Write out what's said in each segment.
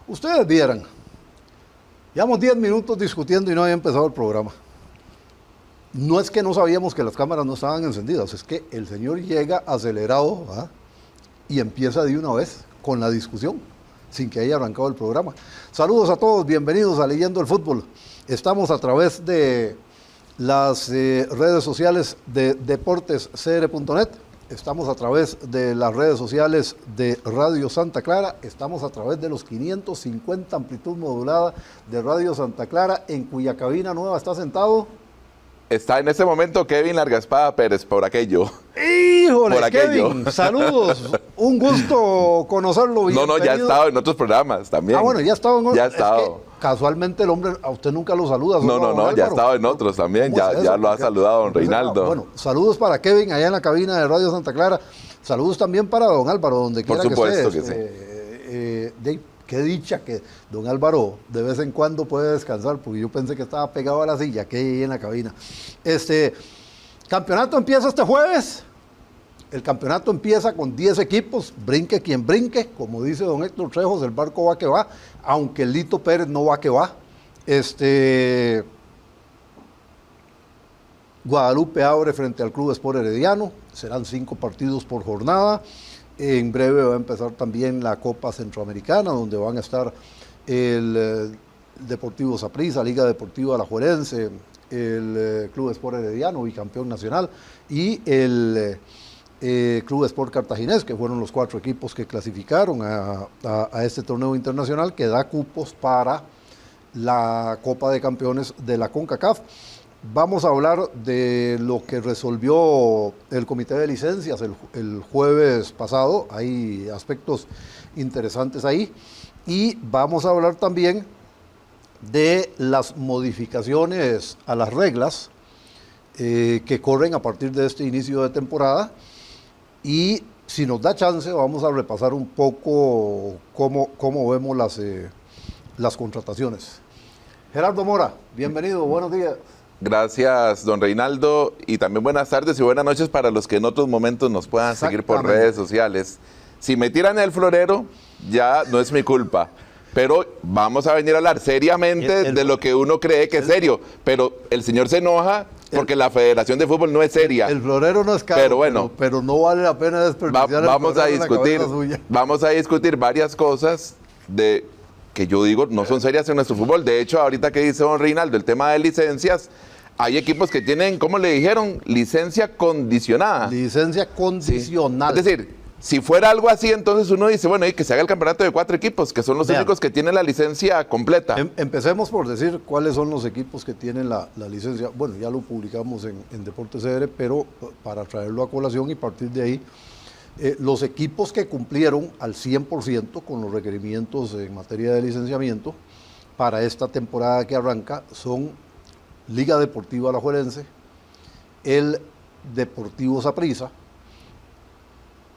Ustedes vieran, llevamos 10 minutos discutiendo y no había empezado el programa. No es que no sabíamos que las cámaras no estaban encendidas, es que el señor llega acelerado, ¿verdad? Y empieza de una vez con la discusión, sin que haya arrancado el programa. Saludos a todos, bienvenidos a Leyendo el Fútbol. Estamos a través de las redes sociales de deportescr.net, estamos a través de las redes sociales de Radio Santa Clara, estamos a través de los 550 amplitud modulada de Radio Santa Clara, en cuya cabina nueva está sentado. Está en este momento Kevin Largaspada Pérez, por aquello. ¡Híjole, por Kevin! Saludos, un gusto conocerlo. No, ya ha estado en otros programas también. Ah, bueno, ya ha estado en otros. Ya ha estado. Casualmente el hombre, a usted nunca lo saluda. No, ya ha estado en otros también, ya lo ha saludado don Reinaldo. Bueno, saludos para Kevin allá en la cabina de Radio Santa Clara. Saludos también para don Álvaro, donde quiera que esté. Por supuesto que sí. Qué dicha que don Álvaro de vez en cuando puede descansar, porque yo pensé que estaba pegado a la silla, que hay ahí en la cabina. Campeonato empieza este jueves. El campeonato empieza con 10 equipos, brinque quien brinque, como dice don Héctor Trejos, el barco va que va, aunque el Lito Pérez no va que va. Guadalupe abre frente al Club Sport Herediano, serán 5 partidos por jornada. En breve va a empezar también la Copa Centroamericana, donde van a estar el Deportivo Saprissa, Liga Deportiva Alajuelense, el Club Sport Herediano, bicampeón nacional, y el Club Sport Cartaginés, que fueron los 4 equipos que clasificaron a este torneo internacional que da cupos para la Copa de Campeones de la CONCACAF. Vamos a hablar de lo que resolvió el Comité de Licencias el jueves pasado. Hay aspectos interesantes ahí. Y vamos a hablar también de las modificaciones a las reglas que corren a partir de este inicio de temporada. Y si nos da chance, vamos a repasar un poco cómo vemos las contrataciones. Gerardo Mora, bienvenido, buenos días. Gracias, don Reinaldo, y también buenas tardes y buenas noches para los que en otros momentos nos puedan seguir por redes sociales. Si me tiran el florero, ya no es mi culpa, pero vamos a venir a hablar seriamente de lo que uno cree que es serio, pero el señor se enoja porque la Federación de Fútbol no es seria. El florero no es caro, pero bueno, pero no vale la pena desperdiciar vamos a discutir varias cosas que yo digo no son serias en nuestro fútbol. De hecho, ahorita que dice don Reinaldo, el tema de licencias, hay equipos que tienen, ¿cómo le dijeron? Licencia condicionada. Licencia condicional. Sí. Es decir, si fuera algo así, entonces uno dice, bueno, y que se haga el campeonato de 4 equipos, que son los únicos que tienen la licencia completa. Empecemos por decir cuáles son los equipos que tienen la licencia. Bueno, ya lo publicamos en Deportes CR, pero para traerlo a colación y partir de ahí, los equipos que cumplieron al 100% con los requerimientos en materia de licenciamiento para esta temporada que arranca son Liga Deportiva Alajuelense, el Deportivo Saprissa,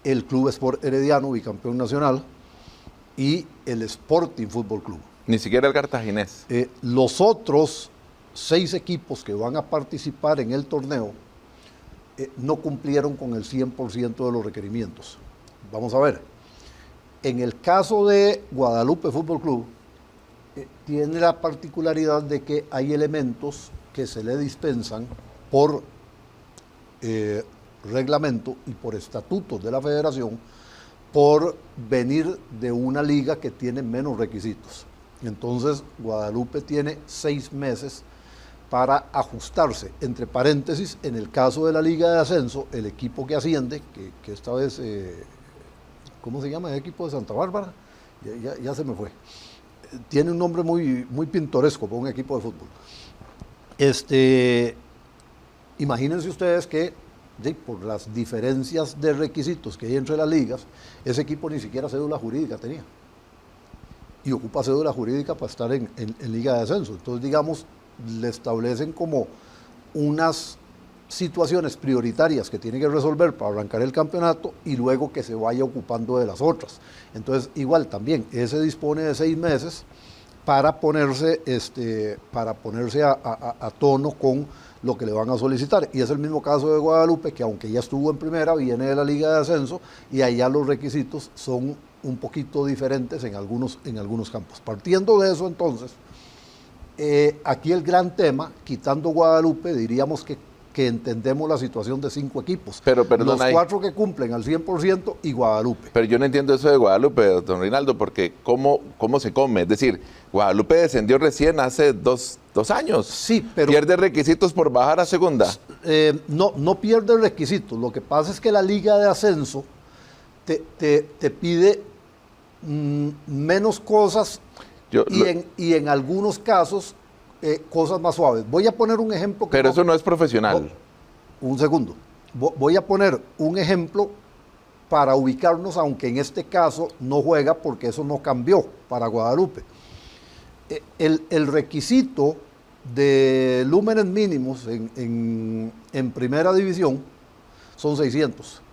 el Club Sport Herediano, bicampeón nacional, y el Sporting Fútbol Club. Ni siquiera el Cartaginés. Los otros 6 equipos que van a participar en el torneo no cumplieron con el 100% de los requerimientos. Vamos a ver. En el caso de Guadalupe Fútbol Club, tiene la particularidad de que hay elementos que se le dispensan por reglamento y por estatutos de la federación por venir de una liga que tiene menos requisitos. Entonces, Guadalupe tiene 6 meses para ajustarse. Entre paréntesis, en el caso de la Liga de Ascenso, el equipo que asciende, que esta vez, ¿cómo se llama el equipo de Santa Bárbara? Ya se me fue. Tiene un nombre muy pintoresco para un equipo de fútbol. Imagínense ustedes que por las diferencias de requisitos que hay entre las ligas, ese equipo ni siquiera cédula jurídica tenía. Y ocupa cédula jurídica para estar en Liga de Ascenso. Entonces, digamos, le establecen como unas situaciones prioritarias que tiene que resolver para arrancar el campeonato y luego que se vaya ocupando de las otras. Entonces, igual también, ese dispone de 6 meses para ponerse a tono con lo que le van a solicitar. Y es el mismo caso de Guadalupe, que aunque ya estuvo en primera, viene de la Liga de Ascenso y allá los requisitos son un poquito diferentes en algunos campos. Partiendo de eso, entonces, aquí el gran tema, quitando Guadalupe, diríamos que entendemos la situación de 5 equipos. Pero perdón, los 4 que cumplen al 100% y Guadalupe. Pero yo no entiendo eso de Guadalupe, don Reinaldo, porque ¿cómo se come? Es decir, Guadalupe descendió recién hace dos años. Sí, pero... ¿Pierde requisitos por bajar a segunda? No pierde requisitos. Lo que pasa es que la Liga de Ascenso te pide menos cosas y en algunos casos cosas más suaves. Voy a poner un ejemplo. Pero eso no es profesional. Un segundo. Voy a poner un ejemplo para ubicarnos, aunque en este caso no juega porque eso no cambió para Guadalupe. El requisito de lúmenes mínimos en primera división son 600.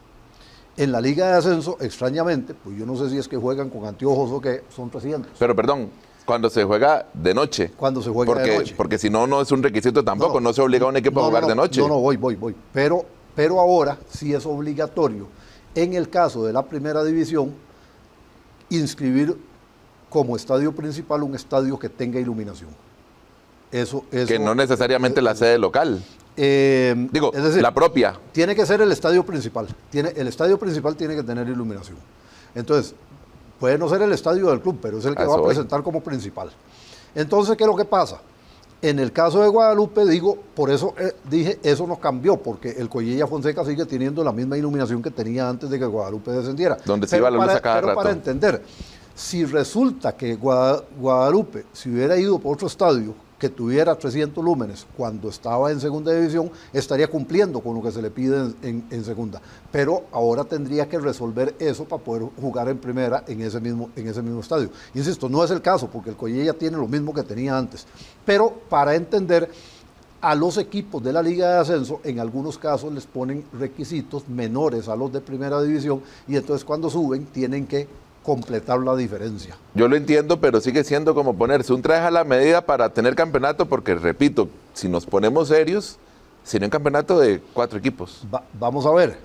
En la Liga de Ascenso, extrañamente, pues yo no sé si es que juegan con anteojos o qué, son 300. Pero perdón, cuando se juega de noche. Cuando se juega de noche. Porque si no, no es un requisito tampoco, no se obliga a un equipo a jugar de noche. Voy. Pero ahora sí es obligatorio, en el caso de la primera división, inscribir como estadio principal un estadio que tenga iluminación. Eso que no necesariamente la sede local. Digo, es decir, la propia. Tiene que ser el estadio principal. El estadio principal tiene que tener iluminación. Entonces, puede no ser el estadio del club, pero es el que va a presentar como principal. Entonces, ¿qué es lo que pasa? En el caso de Guadalupe, por eso dije, eso no cambió, porque el Collella Fonseca sigue teniendo la misma iluminación que tenía antes de que Guadalupe descendiera. Donde se iba la luz a cada rato. Para entender, si resulta que Guadalupe, si hubiera ido por otro estadio, que tuviera 300 lúmenes cuando estaba en segunda división, estaría cumpliendo con lo que se le pide en segunda. Pero ahora tendría que resolver eso para poder jugar en primera en ese mismo estadio. Insisto, no es el caso, porque el Collella tiene lo mismo que tenía antes. Pero para entender, a los equipos de la Liga de Ascenso, en algunos casos les ponen requisitos menores a los de primera división, y entonces cuando suben tienen que completar la diferencia. Yo lo entiendo, pero sigue siendo como ponerse un traje a la medida para tener campeonato, porque repito, si nos ponemos serios, sería un campeonato de 4 equipos. Vamos a ver,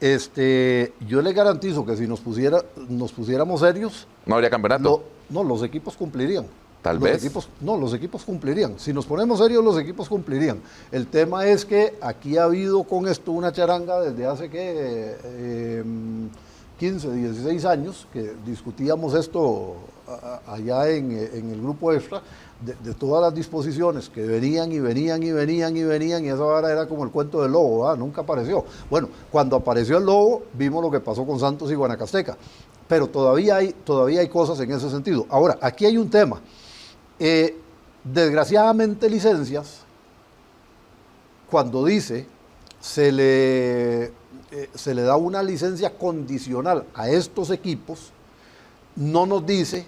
yo le garantizo que si nos pusiéramos serios, no habría campeonato. Los equipos cumplirían. Tal vez. Los equipos cumplirían. Si nos ponemos serios, los equipos cumplirían. El tema es que aquí ha habido con esto una charanga desde hace 15, 16 años, que discutíamos esto allá en el grupo extra, de todas las disposiciones que venían, y esa vara era como el cuento del lobo, ¿verdad? Nunca apareció. Bueno, cuando apareció el lobo, vimos lo que pasó con Santos y Guanacasteca, pero todavía hay cosas en ese sentido. Ahora, aquí hay un tema. Desgraciadamente, Licencias, cuando dice se le da una licencia condicional a estos equipos, no nos dice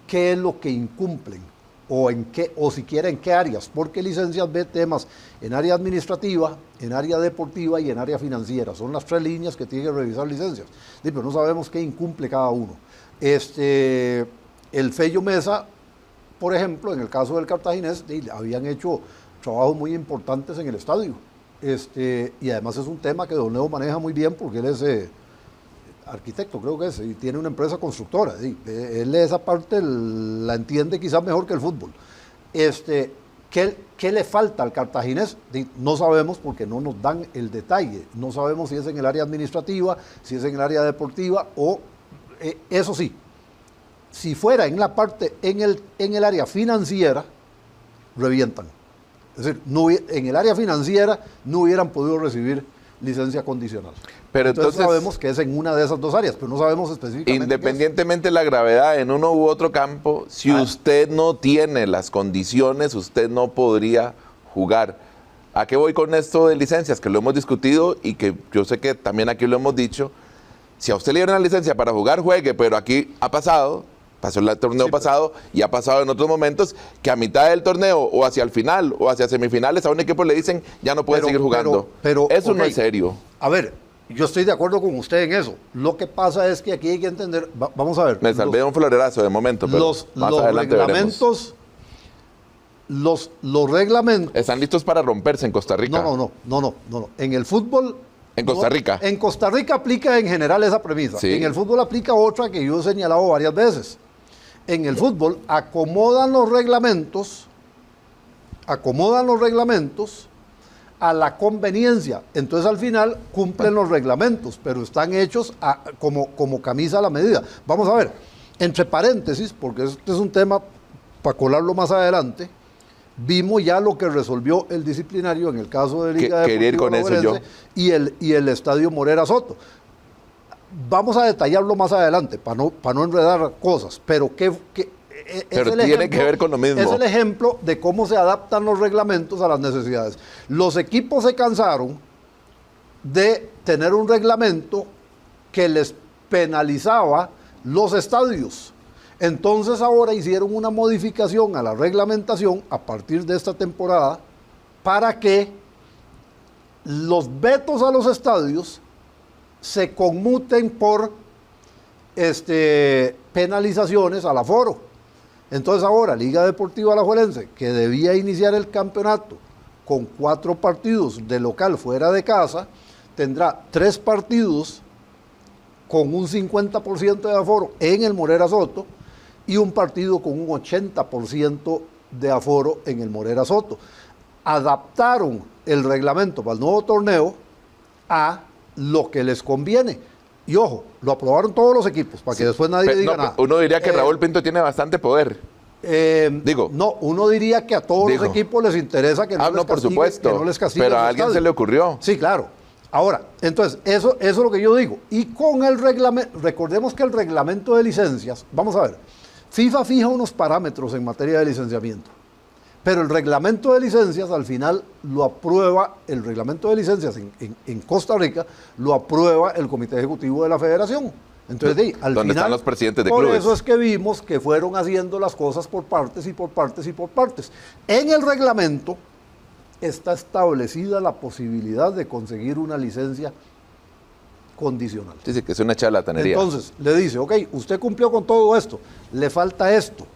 qué es lo que incumplen o siquiera en qué áreas, porque Licencias ve temas en área administrativa, en área deportiva y en área financiera. Son las 3 líneas que tiene que revisar Licencias. Pero no sabemos qué incumple cada uno. El Fello Mesa, por ejemplo, en el caso del Cartaginés, habían hecho trabajos muy importantes en el estadio. Y además es un tema que Don Leo maneja muy bien, porque él es arquitecto, creo que es, y tiene una empresa constructora. Él esa parte la entiende quizás mejor que el fútbol. ¿Qué le falta al Cartaginés? No sabemos, porque no nos dan el detalle. No sabemos si es en el área administrativa, si es en el área deportiva, o eso sí, si fuera en la parte, en el área financiera, revientan. Es decir, en el área financiera no hubieran podido recibir licencia condicional. Pero entonces sabemos que es en una de esas 2 áreas, pero no sabemos específicamente. Independientemente de la gravedad en uno u otro campo, si usted no tiene las condiciones, usted no podría jugar. ¿A qué voy con esto de licencias? Que lo hemos discutido y que yo sé que también aquí lo hemos dicho. Si a usted le dieron una licencia para jugar, juegue, pero aquí pasó el torneo pasado y ha pasado en otros momentos que a mitad del torneo o hacia el final o hacia semifinales a un equipo le dicen ya no puede seguir jugando. Pero eso no es serio. A ver, yo estoy de acuerdo con usted en eso. Lo que pasa es que aquí hay que entender, vamos a ver. Me salvé de un florerazo de momento, pero más adelante veremos. Los reglamentos están listos para romperse en Costa Rica. No. En el fútbol En Costa Rica. En Costa Rica aplica en general esa premisa. Sí. En el fútbol aplica otra que yo he señalado varias veces. En el fútbol acomodan los reglamentos a la conveniencia. Entonces al final cumplen los reglamentos, pero están hechos como camisa a la medida. Vamos a ver, entre paréntesis, porque este es un tema para colarlo más adelante, vimos ya lo que resolvió el disciplinario en el caso de Liga Deportiva Alajuelense y el Estadio Morera Soto. Vamos a detallarlo más adelante para no enredar cosas, pero pero tiene que ver con lo mismo. Es el ejemplo de cómo se adaptan los reglamentos a las necesidades. Los equipos se cansaron de tener un reglamento que les penalizaba los estadios. Entonces ahora hicieron una modificación a la reglamentación a partir de esta temporada para que los vetos a los estadios se conmuten por penalizaciones al aforo. Entonces ahora Liga Deportiva Alajuelense, que debía iniciar el campeonato con 4 partidos de local fuera de casa, tendrá 3 partidos con un 50% de aforo en el Morera Soto y un partido con un 80% de aforo en el Morera Soto. Adaptaron el reglamento para el nuevo torneo a lo que les conviene. Y ojo, lo aprobaron todos los equipos, para que después nadie diga nada. Uno diría que Raúl Pinto tiene bastante poder. No, uno diría que a todos los equipos les interesa que no les por supuesto, que no les castiguen. Pero a alguien se le ocurrió. Sí, claro. Ahora, entonces, eso es lo que yo digo. Y con el reglamento, recordemos que el reglamento de licencias, vamos a ver, FIFA fija unos parámetros en materia de licenciamiento, pero el reglamento de licencias al final lo aprueba, el reglamento de licencias en Costa Rica lo aprueba el Comité Ejecutivo de la Federación. Entonces, al ¿Dónde final, están los presidentes de por clubes? eso es que vimos que fueron haciendo las cosas por partes y por partes y por partes. En el reglamento está establecida la posibilidad de conseguir una licencia condicional. Dice que es una charlatanería. Entonces, le dice, ok, usted cumplió con todo esto, le falta esto,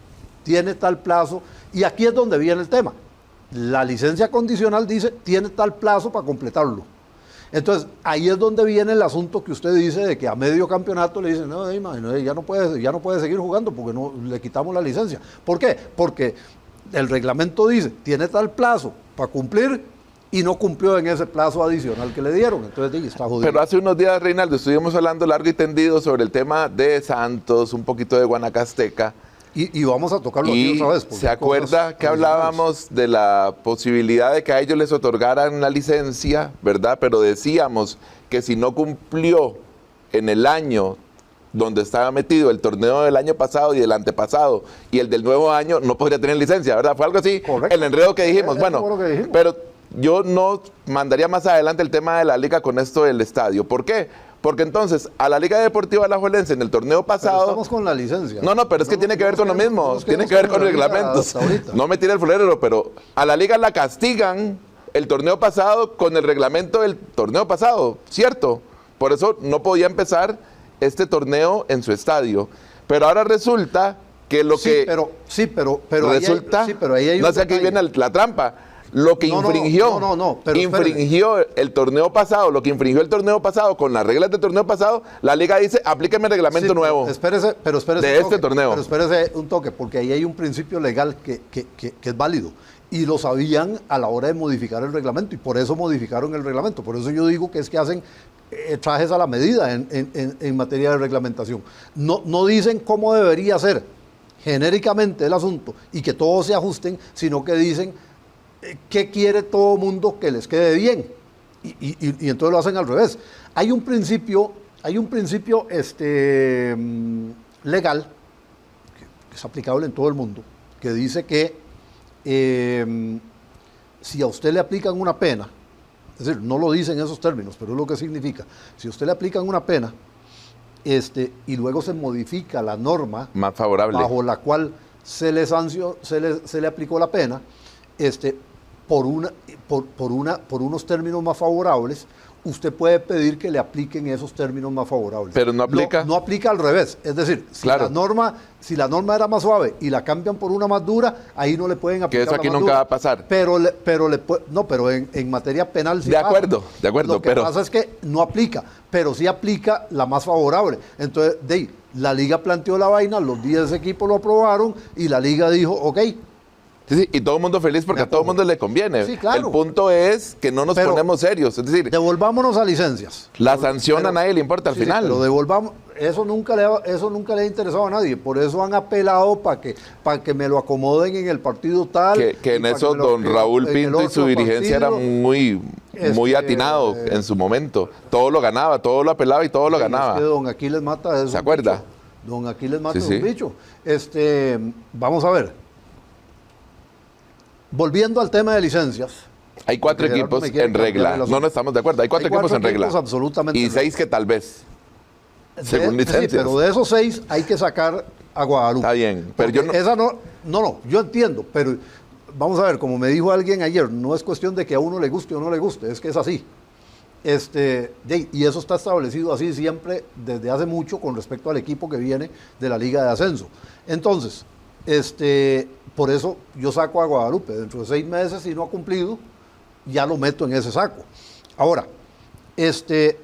tiene tal plazo, y aquí es donde viene el tema. La licencia condicional dice, tiene tal plazo para completarlo. Entonces, ahí es donde viene el asunto que usted dice de que a medio campeonato le dicen, no, ya no puede seguir jugando porque no le quitamos la licencia. ¿Por qué? Porque el reglamento dice, tiene tal plazo para cumplir y no cumplió en ese plazo adicional que le dieron. Entonces, está jodido. Pero hace unos días, Reinaldo, estuvimos hablando largo y tendido sobre el tema de Santos, un poquito de Guanacasteca. Y vamos a tocarlo aquí otra vez. ¿Se acuerda que hablábamos de la posibilidad de que a ellos les otorgaran la licencia, verdad? Pero decíamos que si no cumplió en el año donde estaba metido el torneo del año pasado y del antepasado y el del nuevo año, no podría tener licencia, ¿verdad? Fue algo así. Correcto. El enredo que dijimos. Bueno, pero yo no mandaría más adelante el tema de la liga con esto del estadio. ¿Por qué? Porque entonces, a la Liga Deportiva Alajuelense en el torneo pasado... Pero estamos con la licencia. No, pero es que tiene que ver con lo mismo. Tiene que ver con reglamentos. No me tire el florero, pero a la liga la castigan el torneo pasado con el reglamento del torneo pasado, ¿cierto? Por eso no podía empezar este torneo en su estadio. Pero ahora resulta que lo que... Pero resulta... ahí hay no sé, aquí viene la trampa. Lo que infringió el torneo pasado, lo que infringió el torneo pasado con las reglas del torneo pasado, la liga dice, aplíqueme el reglamento nuevo. Espérese de este torneo. Pero espérese un toque, porque ahí hay un principio legal que es válido. Y lo sabían a la hora de modificar el reglamento, y por eso modificaron el reglamento. Por eso yo digo que es que hacen trajes a la medida en materia de reglamentación. No dicen cómo debería ser genéricamente el asunto y que todos se ajusten, sino que dicen qué quiere todo mundo que les quede bien, y entonces lo hacen al revés. Hay un principio legal que es aplicable en todo el mundo, que dice que si a usted le aplican una pena, es decir, no lo dice en esos términos, pero es lo que significa, si a usted le aplican una pena y luego se modifica la norma más favorable bajo la cual se le aplicó la pena, por unos términos más favorables, usted puede pedir que le apliquen esos términos más favorables. Pero no aplica. No aplica al revés. Es decir, si la norma era más suave y la cambian por una más dura, ahí no le pueden aplicar. Que eso aquí nunca va a pasar. Pero en materia penal sí. De acuerdo. Lo que pasa es que no aplica, pero sí aplica la más favorable. Entonces, la liga planteó la vaina, los 10 equipos lo aprobaron y la liga dijo, ok. Sí, y todo el mundo feliz porque a todo el mundo le conviene. Sí, claro. El punto es que no nos ponemos serios. Es decir, devolvámonos a licencias. La sanción a nadie le importa al final. Pero devolvamos, eso nunca le ha interesado a nadie. Por eso han apelado para que me lo acomoden en el partido tal. Que en eso don Raúl Pinto y su dirigencia era muy atinado en su momento. Todo lo ganaba, todo lo apelaba y todo lo ganaba. Es que don Aquiles Mata es ¿Se acuerda? Bicho. Don Aquiles Mata es un bicho. Vamos a ver. Volviendo al tema de licencias. Hay 4 equipos en regla. No estamos de acuerdo. Hay 4 equipos en regla. Absolutamente y 6 que tal vez. Según licencias. Sí, pero de esos 6 hay que sacar a Guadalupe. Está bien. Pero yo no. Esa yo entiendo. Pero vamos a ver, como me dijo alguien ayer, no es cuestión de que a uno le guste o no le guste, es que es así. Y eso está establecido así siempre desde hace mucho con respecto al equipo que viene de la Liga de Ascenso. Entonces, por eso yo saco a Guadalupe. Dentro de 6 meses, si no ha cumplido, ya lo meto en ese saco. Ahora, de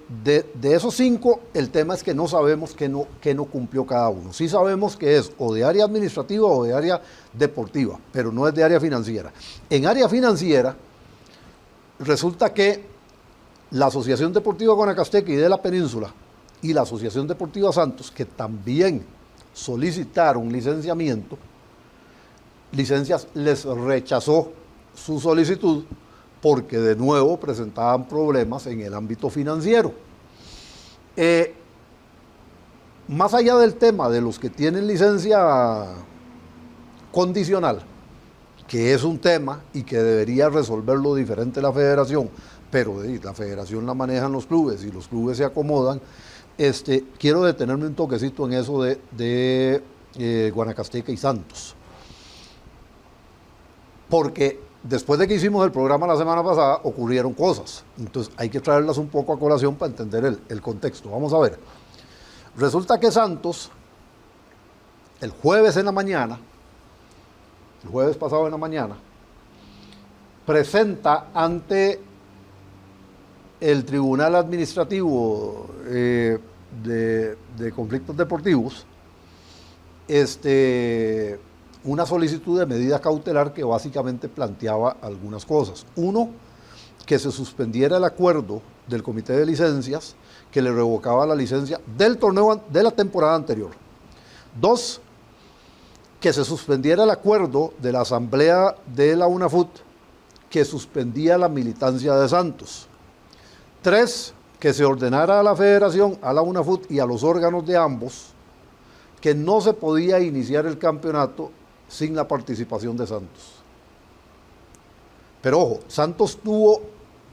esos 5, el tema es que no sabemos qué no cumplió cada uno. Sí sabemos que es o de área administrativa o de área deportiva, pero no es de área financiera. En área financiera, resulta que la Asociación Deportiva Guanacasteca y de la Península y la Asociación Deportiva Santos, que también solicitaron licencias les rechazó su solicitud porque de nuevo presentaban problemas en el ámbito financiero. Más allá del tema de los que tienen licencia condicional, que es un tema y que debería resolverlo diferente la federación, pero la federación la manejan los clubes y los clubes se acomodan, quiero detenerme un toquecito en eso de Guanacasteca y Santos. Porque después de que hicimos el programa la semana pasada, ocurrieron cosas. Entonces hay que traerlas un poco a colación para entender el contexto. Vamos a ver. Resulta que Santos, el jueves pasado en la mañana, presenta ante el Tribunal Administrativo de Conflictos Deportivos una solicitud de medida cautelar que básicamente planteaba algunas cosas. Uno, que se suspendiera el acuerdo del Comité de Licencias que le revocaba la licencia del torneo de la temporada anterior. 2, que se suspendiera el acuerdo de la asamblea de la UNAFUT que suspendía la militancia de Santos. 3, que se ordenara a la federación, a la UNAFUT y a los órganos de ambos que no se podía iniciar el campeonato sin la participación de Santos. Pero ojo, Santos tuvo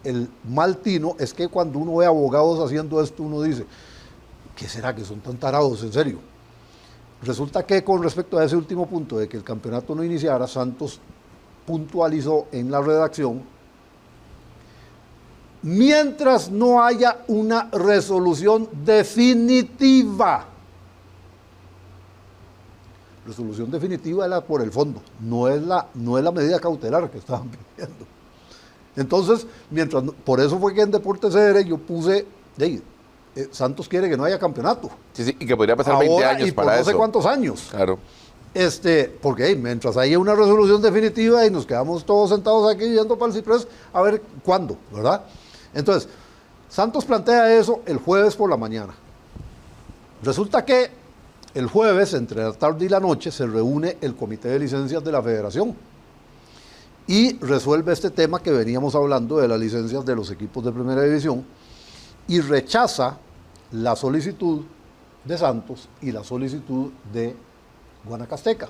el mal tino, es que cuando uno ve abogados haciendo esto, uno dice, ¿qué será que son tan tarados, en serio? Resulta que con respecto a ese último punto de que el campeonato no iniciara, Santos puntualizó en la redacción, mientras no haya una resolución definitiva. Resolución definitiva es la por el fondo, no es la medida cautelar que estaban pidiendo. Entonces, por eso fue que en Deportes CR yo puse, Santos quiere que no haya campeonato. Sí, y que podría pasar 20 años para eso. No sé cuántos años. Claro. Porque mientras haya una resolución definitiva y nos quedamos todos sentados aquí viendo para el ciprés, a ver cuándo, ¿verdad? Entonces, Santos plantea eso el jueves por la mañana. Resulta que el jueves, entre la tarde y la noche, se reúne el Comité de Licencias de la Federación y resuelve este tema que veníamos hablando de las licencias de los equipos de Primera División y rechaza la solicitud de Santos y la solicitud de Guanacasteca.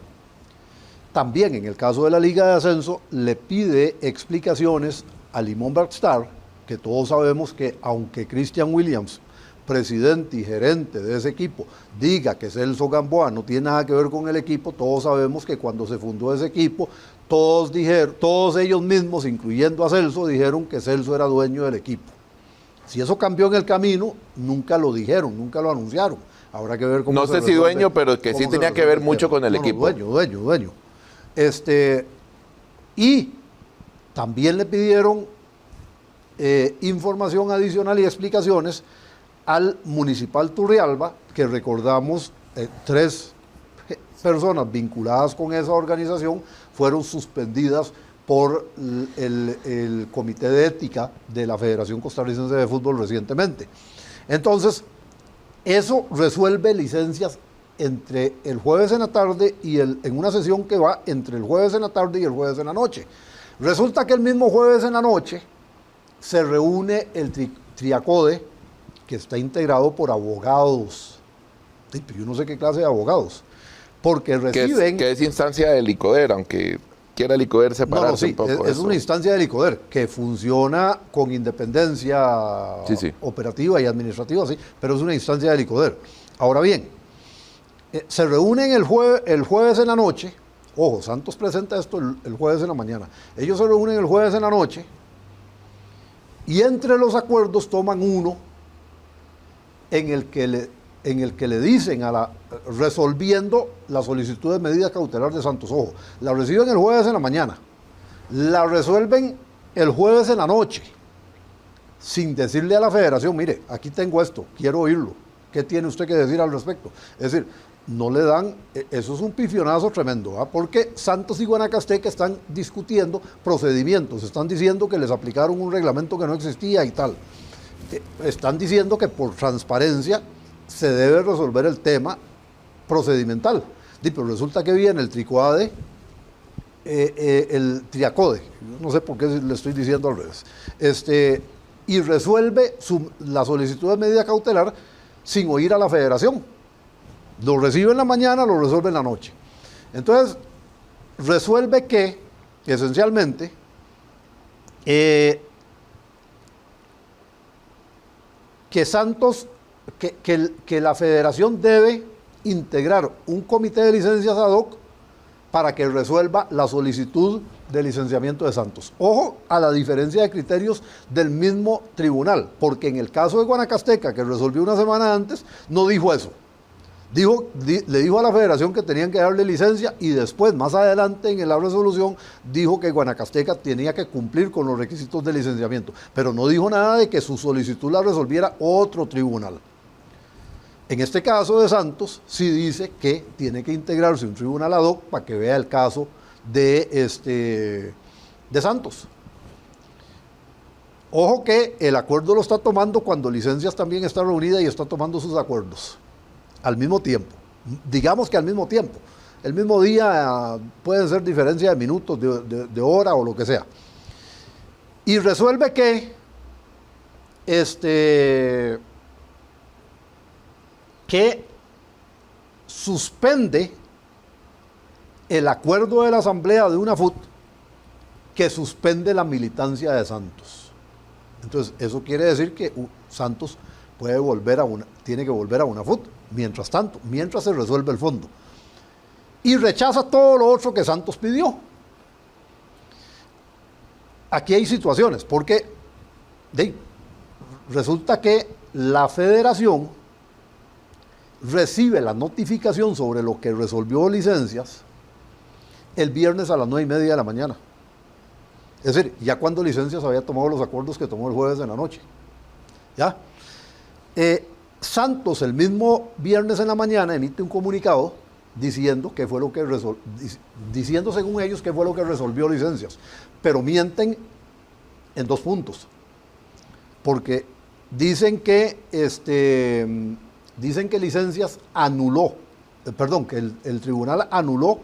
También en el caso de la Liga de Ascenso le pide explicaciones a Limón Bergstar, que todos sabemos que aunque Christian Williams, presidente y gerente de ese equipo, diga que Celso Gamboa no tiene nada que ver con el equipo, todos sabemos que cuando se fundó ese equipo, todos ellos mismos, incluyendo a Celso, dijeron que Celso era dueño del equipo. Si eso cambió en el camino, nunca lo dijeron, nunca lo anunciaron. Habrá que ver cómo no sé si dueño, pero que sí tenía que ver mucho con el equipo. Dueño. Y también le pidieron información adicional y explicaciones al municipal Turrialba, que recordamos 3 personas vinculadas con esa organización fueron suspendidas por el Comité de Ética de la Federación Costarricense de Fútbol recientemente. Entonces, eso resuelve licencias entre el jueves en la tarde y en una sesión que va entre el jueves en la tarde y el jueves en la noche. Resulta que el mismo jueves en la noche se reúne el Triacode, que está integrado por abogados. Sí, pero yo no sé qué clase de abogados, porque reciben... Que es instancia del ICODER, aunque quiera el ICODER separarse un poco. Es una instancia del ICODER que funciona con independencia operativa y administrativa, sí, pero es una instancia del ICODER. Ahora bien, se reúnen el jueves en la noche. Ojo, Santos presenta esto el jueves en la mañana. Ellos se reúnen el jueves en la noche y entre los acuerdos toman uno en el que le dicen resolviendo la solicitud de medida cautelar de Santos. Ojo, la reciben el jueves en la mañana, la resuelven el jueves en la noche, sin decirle a la federación, mire, aquí tengo esto, quiero oírlo, ¿qué tiene usted que decir al respecto? Es decir, no le dan, eso es un pifionazo tremendo, porque Santos y Guanacasteca están discutiendo procedimientos, están diciendo que les aplicaron un reglamento que no existía y tal. Están diciendo que por transparencia se debe resolver el tema procedimental. Pero resulta que viene el Tricoade, el Triacode, no sé por qué le estoy diciendo al revés, y resuelve la solicitud de medida cautelar sin oír a la federación. Lo recibe en la mañana, lo resuelve en la noche. Entonces, resuelve que, esencialmente, que Santos, que la federación debe integrar un comité de licencias ad hoc para que resuelva la solicitud de licenciamiento de Santos. Ojo a la diferencia de criterios del mismo tribunal, porque en el caso de Guanacasteca, que resolvió una semana antes, no dijo eso. Le dijo a la federación que tenían que darle licencia y después, más adelante en la resolución, dijo que Guanacasteca tenía que cumplir con los requisitos de licenciamiento, pero no dijo nada de que su solicitud la resolviera otro tribunal. En este caso de Santos, sí dice que tiene que integrarse un tribunal ad hoc para que vea el caso de Santos. Ojo que el acuerdo lo está tomando cuando Licencias también está reunida y está tomando sus acuerdos al mismo tiempo. Digamos que al mismo tiempo. El mismo día puede ser diferencia de minutos, de hora o lo que sea. Y resuelve que suspende el acuerdo de la asamblea de UNAFUT que suspende la militancia de Santos. Entonces, eso quiere decir que Santos tiene que volver a UNAFUT, mientras tanto, mientras se resuelve el fondo. Y rechaza todo lo otro que Santos pidió. Aquí hay situaciones, porque resulta que la federación recibe la notificación sobre lo que resolvió Licencias el viernes a las 9:30 de la mañana. Es decir, ya cuando Licencias había tomado los acuerdos que tomó el jueves en la noche. ¿Ya? Santos el mismo viernes en la mañana emite un comunicado diciendo que fue lo que diciendo según ellos que fue lo que resolvió Licencias, pero mienten en 2 puntos, porque dicen que Licencias anuló, que el tribunal anuló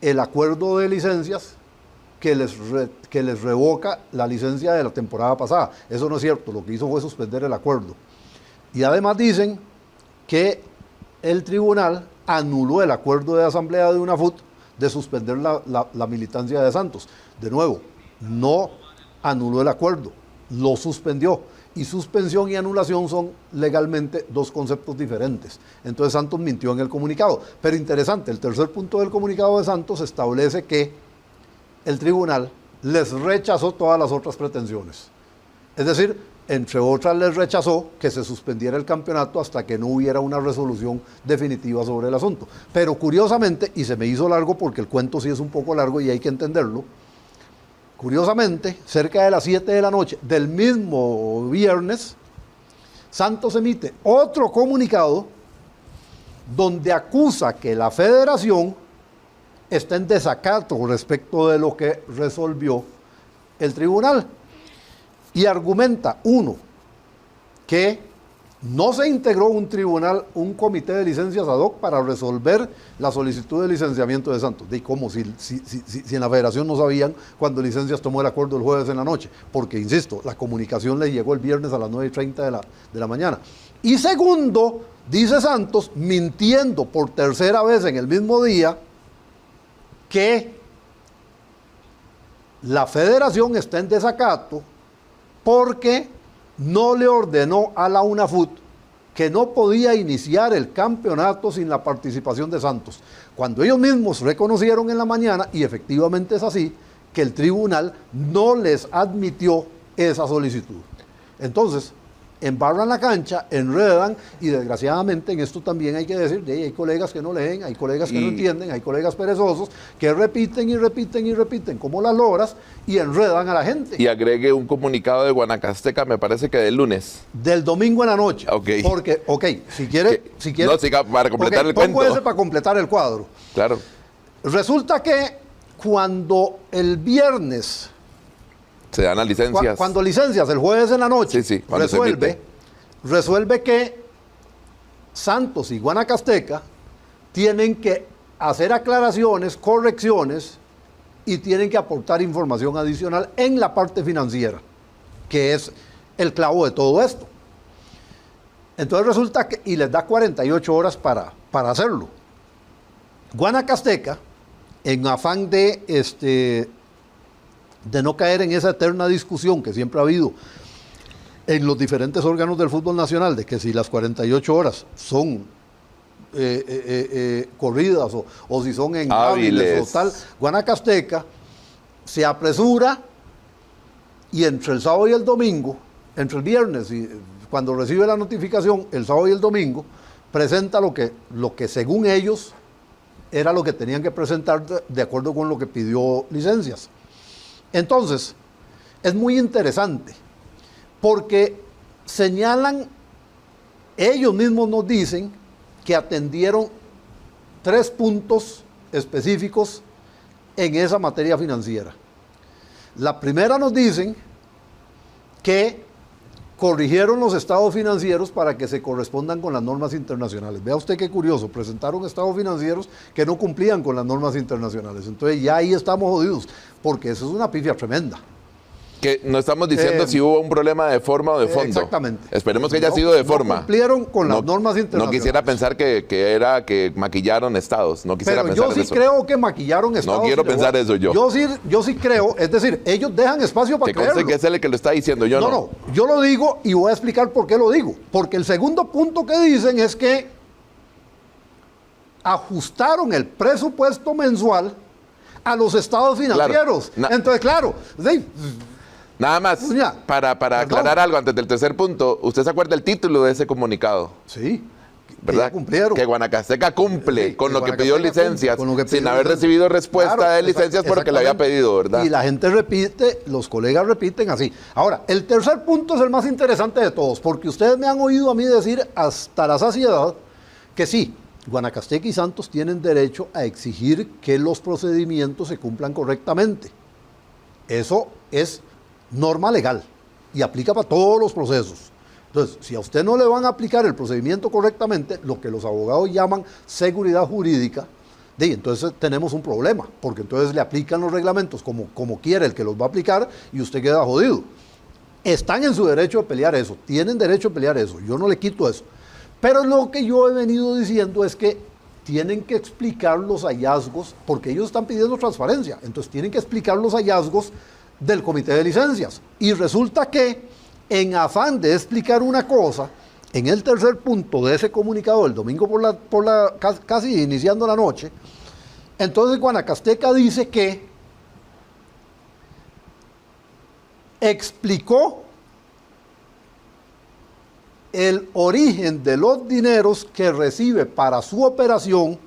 el acuerdo de Licencias que les revoca la licencia de la temporada pasada. Eso no es cierto, lo que hizo fue suspender el acuerdo. Y además dicen que el tribunal anuló el acuerdo de asamblea de UNAFUT de suspender la militancia de Santos. De nuevo, no anuló el acuerdo, lo suspendió. Y suspensión y anulación son legalmente 2 conceptos diferentes. Entonces Santos mintió en el comunicado. Pero interesante, el tercer punto del comunicado de Santos establece que el tribunal les rechazó todas las otras pretensiones. Es decir, entre otras les rechazó que se suspendiera el campeonato hasta que no hubiera una resolución definitiva sobre el asunto. Pero curiosamente, y se me hizo largo porque el cuento sí es un poco largo y hay que entenderlo, curiosamente, cerca de las 7 de la noche del mismo viernes, Santos emite otro comunicado donde acusa que la federación está en desacato respecto de lo que resolvió el tribunal. Y argumenta, uno, que no se integró un comité de licencias ad hoc para resolver la solicitud de licenciamiento de Santos. ¿De cómo? Si en la federación no sabían cuando Licencias tomó el acuerdo el jueves en la noche. Porque, insisto, la comunicación le llegó el viernes a las 9:30 de la mañana. Y segundo, dice Santos, mintiendo por tercera vez en el mismo día, que la federación está en desacato porque no le ordenó a la UNAFUT que no podía iniciar el campeonato sin la participación de Santos. Cuando ellos mismos reconocieron en la mañana, y efectivamente es así, que el tribunal no les admitió esa solicitud. Entonces, embarran la cancha, enredan, y desgraciadamente en esto también hay que decir, hay colegas que no leen, hay colegas que no entienden, hay colegas perezosos que repiten y repiten y repiten como las loras y enredan a la gente. Y agregue un comunicado de Guanacasteca, me parece que del lunes. Del domingo en la noche. Okay. Porque, si quiere... No, siga, para completar el cuento. Pongo ese para completar el cuadro. Claro. Resulta que cuando el viernes... Se dan las licencias. Cuando licencias el jueves en la noche, sí, resuelve que Santos y Guanacasteca tienen que hacer aclaraciones, correcciones y tienen que aportar información adicional en la parte financiera, que es el clavo de todo esto. Entonces resulta que, y les da 48 horas para hacerlo. Guanacasteca, en afán de no caer en esa eterna discusión que siempre ha habido en los diferentes órganos del fútbol nacional, de que si las 48 horas son corridas o si son en hábiles o tal, Guanacasteca se apresura y entre el sábado y el domingo, entre el viernes y cuando recibe la notificación, el sábado y el domingo, presenta lo que según ellos era lo que tenían que presentar de acuerdo con lo que pidió licencias. Entonces, es muy interesante, porque señalan, ellos mismos nos dicen que atendieron 3 puntos específicos en esa materia financiera. La primera nos dicen que corrigieron los estados financieros para que se correspondan con las normas internacionales. Vea usted qué curioso, presentaron estados financieros que no cumplían con las normas internacionales. Entonces ya ahí estamos jodidos, porque eso es una pifia tremenda. Que no estamos diciendo si hubo un problema de forma o de fondo. Exactamente. Esperemos que haya sido de forma. No cumplieron con las normas internacionales. No quisiera pensar que era que maquillaron estados. No quisiera pensar eso. Yo sí creo que maquillaron estados. No quiero pensar eso yo. Yo sí creo, es decir, ellos dejan espacio para creerlo. Que conste que es el que lo está diciendo, yo no. No, yo lo digo y voy a explicar por qué lo digo. Porque el segundo punto que dicen es que ajustaron el presupuesto mensual a los estados financieros. Claro. Entonces, claro... Nada más, para aclarar algo antes del tercer punto, ¿usted se acuerda del título de ese comunicado? Sí. ¿Verdad? Que cumplieron. Que Guanacasteca cumple con lo que pidió licencias, sin haber recibido respuesta de licencias porque le había pedido, ¿verdad? Y la gente repite, los colegas repiten así. Ahora, el tercer punto es el más interesante de todos, porque ustedes me han oído a mí decir hasta la saciedad que sí, Guanacasteca y Santos tienen derecho a exigir que los procedimientos se cumplan correctamente. Eso es norma legal y aplica para todos los procesos. Entonces, si a usted no le van a aplicar el procedimiento correctamente, lo que los abogados llaman seguridad jurídica, entonces tenemos un problema, porque entonces le aplican los reglamentos como quiere el que los va a aplicar y usted queda jodido. Están en su derecho de pelear eso, tienen derecho a pelear eso, yo no le quito eso. Pero lo que yo he venido diciendo es que tienen que explicar los hallazgos, porque ellos están pidiendo transparencia, entonces tienen que explicar los hallazgos del comité de licencias. Y resulta que, en afán de explicar una cosa, en el tercer punto de ese comunicado del domingo casi iniciando la noche, entonces Guanacasteca dice que explicó el origen de los dineros que recibe para su operación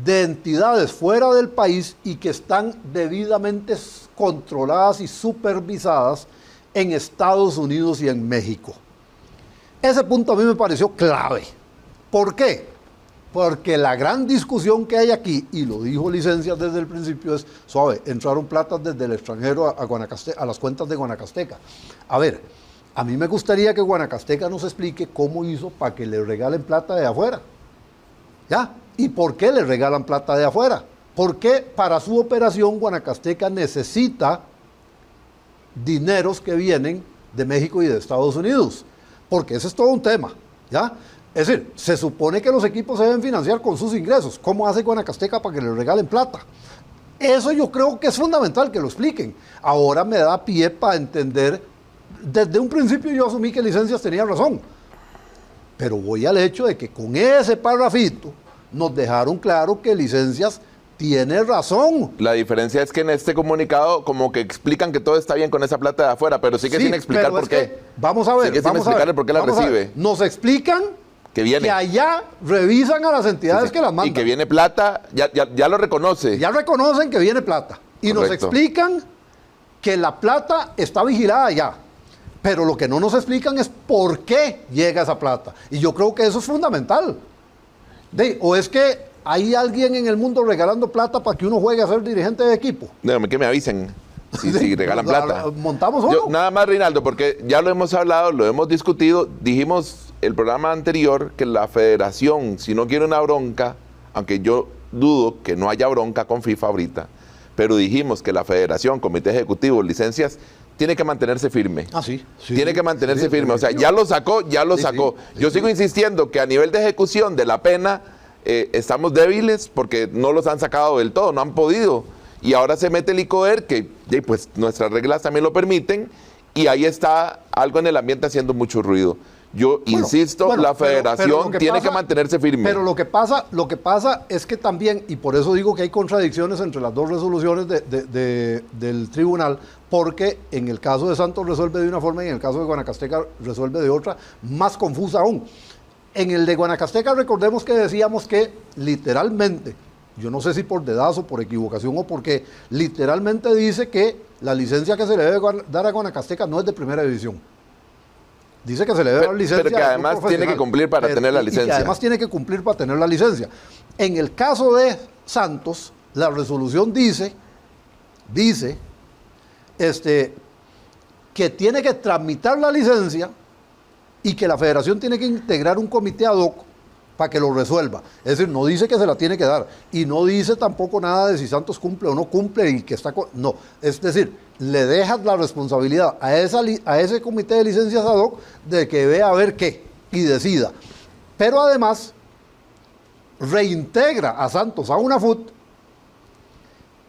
de entidades fuera del país y que están debidamente controladas y supervisadas en Estados Unidos y en México. Ese punto a mí me pareció clave. ¿Por qué? Porque la gran discusión que hay aquí, y lo dijo Licencias desde el principio, es, suave, entraron platas desde el extranjero a las cuentas de Guanacasteca. A ver, a mí me gustaría que Guanacasteca nos explique cómo hizo para que le regalen plata de afuera. ¿Ya? ¿Y por qué le regalan plata de afuera? Porque para su operación Guanacasteca necesita dineros que vienen de México y de Estados Unidos. Porque ese es todo un tema, ¿ya? Es decir, se supone que los equipos se deben financiar con sus ingresos. ¿Cómo hace Guanacasteca para que le regalen plata? Eso yo creo que es fundamental que lo expliquen. Ahora me da pie para entender. Desde un principio yo asumí que Licencias tenía razón. Pero voy al hecho de que con ese parrafito nos dejaron claro que Licencias tiene razón. La diferencia es que en este comunicado como que explican que todo está bien con esa plata de afuera, pero sigue sin explicar por qué. Vamos a ver. Sigue sin explicarle por qué la recibe. Nos explican que allá revisan a las entidades que las mandan. Y que viene plata, ya lo reconoce. Ya reconocen que viene plata. Y Correcto. nos explican que la plata está vigilada allá. Pero lo que no nos explican es por qué llega esa plata. Y yo creo que eso es fundamental. O es que hay alguien en el mundo regalando plata para que uno juegue a ser dirigente de equipo. No, que me avisen si regalan plata. ¿Montamos uno? Nada más, Reinaldo, porque ya lo hemos hablado, lo hemos discutido. Dijimos el programa anterior que la federación, si no quiere una bronca, aunque yo dudo que no haya bronca con FIFA ahorita, pero dijimos que la federación, comité ejecutivo, Licencias, tiene que mantenerse firme. Ah, sí. Tiene que mantenerse firme. O sea, ya lo sacó. Yo sigo insistiendo que a nivel de ejecución de la pena estamos débiles porque no los han sacado del todo, no han podido. Y ahora se mete el ICOER, que pues nuestras reglas también lo permiten, y ahí está algo en el ambiente haciendo mucho ruido. Yo insisto, la federación tiene que mantenerse firme. Pero lo que pasa es que también, y por eso digo que hay contradicciones entre las dos resoluciones del tribunal, porque en el caso de Santos resuelve de una forma y en el caso de Guanacasteca resuelve de otra, más confusa aún. En el de Guanacasteca recordemos que decíamos que literalmente, yo no sé si por dedazo, por equivocación o porque literalmente dice que la licencia que se le debe dar a Guanacasteca no es de primera división. Dice que se le debe dar licencia. Pero que además tiene que cumplir para tener la licencia. Y que además tiene que cumplir para tener la licencia. En el caso de Santos, la resolución dice que tiene que tramitar la licencia y que la federación tiene que integrar un comité ad hoc para que lo resuelva. Es decir, no dice que se la tiene que dar y no dice tampoco nada de si Santos cumple o no cumple y que está... No, es decir, le dejas la responsabilidad a ese comité de licencias ad hoc de que vea a ver qué y decida. Pero además reintegra a Santos a UNAFUT,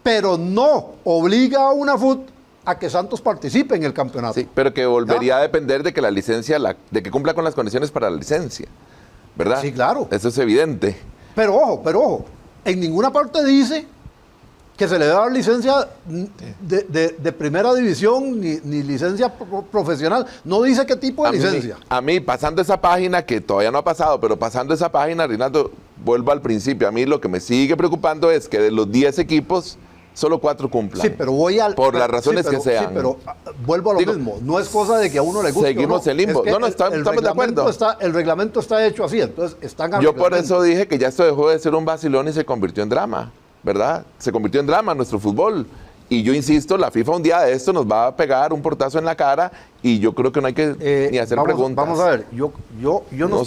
pero no obliga a UNAFUT a que Santos participe en el campeonato. Sí, pero que volvería a depender de que la licencia, de que cumpla con las condiciones para la licencia, ¿verdad? Sí, claro. Eso es evidente. Pero ojo, en ninguna parte dice que se le debe dar licencia de primera división ni licencia profesional. No dice qué tipo de licencia. A mí, pasando esa página, que todavía no ha pasado, pero pasando esa página, Reinaldo, vuelvo al principio. A mí lo que me sigue preocupando es que de los 10 equipos, solo 4 cumplan. Sí, pero por las razones que sean. Sí, pero vuelvo a lo mismo. No es cosa de que a uno le guste. Seguimos en limbo. Es que estamos de acuerdo. El reglamento está hecho así, entonces están Yo por eso dije que ya esto dejó de ser un vacilón y se convirtió en drama, ¿verdad? Se convirtió en drama nuestro fútbol. Y yo insisto, la FIFA un día de esto nos va a pegar un portazo en la cara y yo creo que no hay que ni hacer preguntas. Vamos a ver, yo no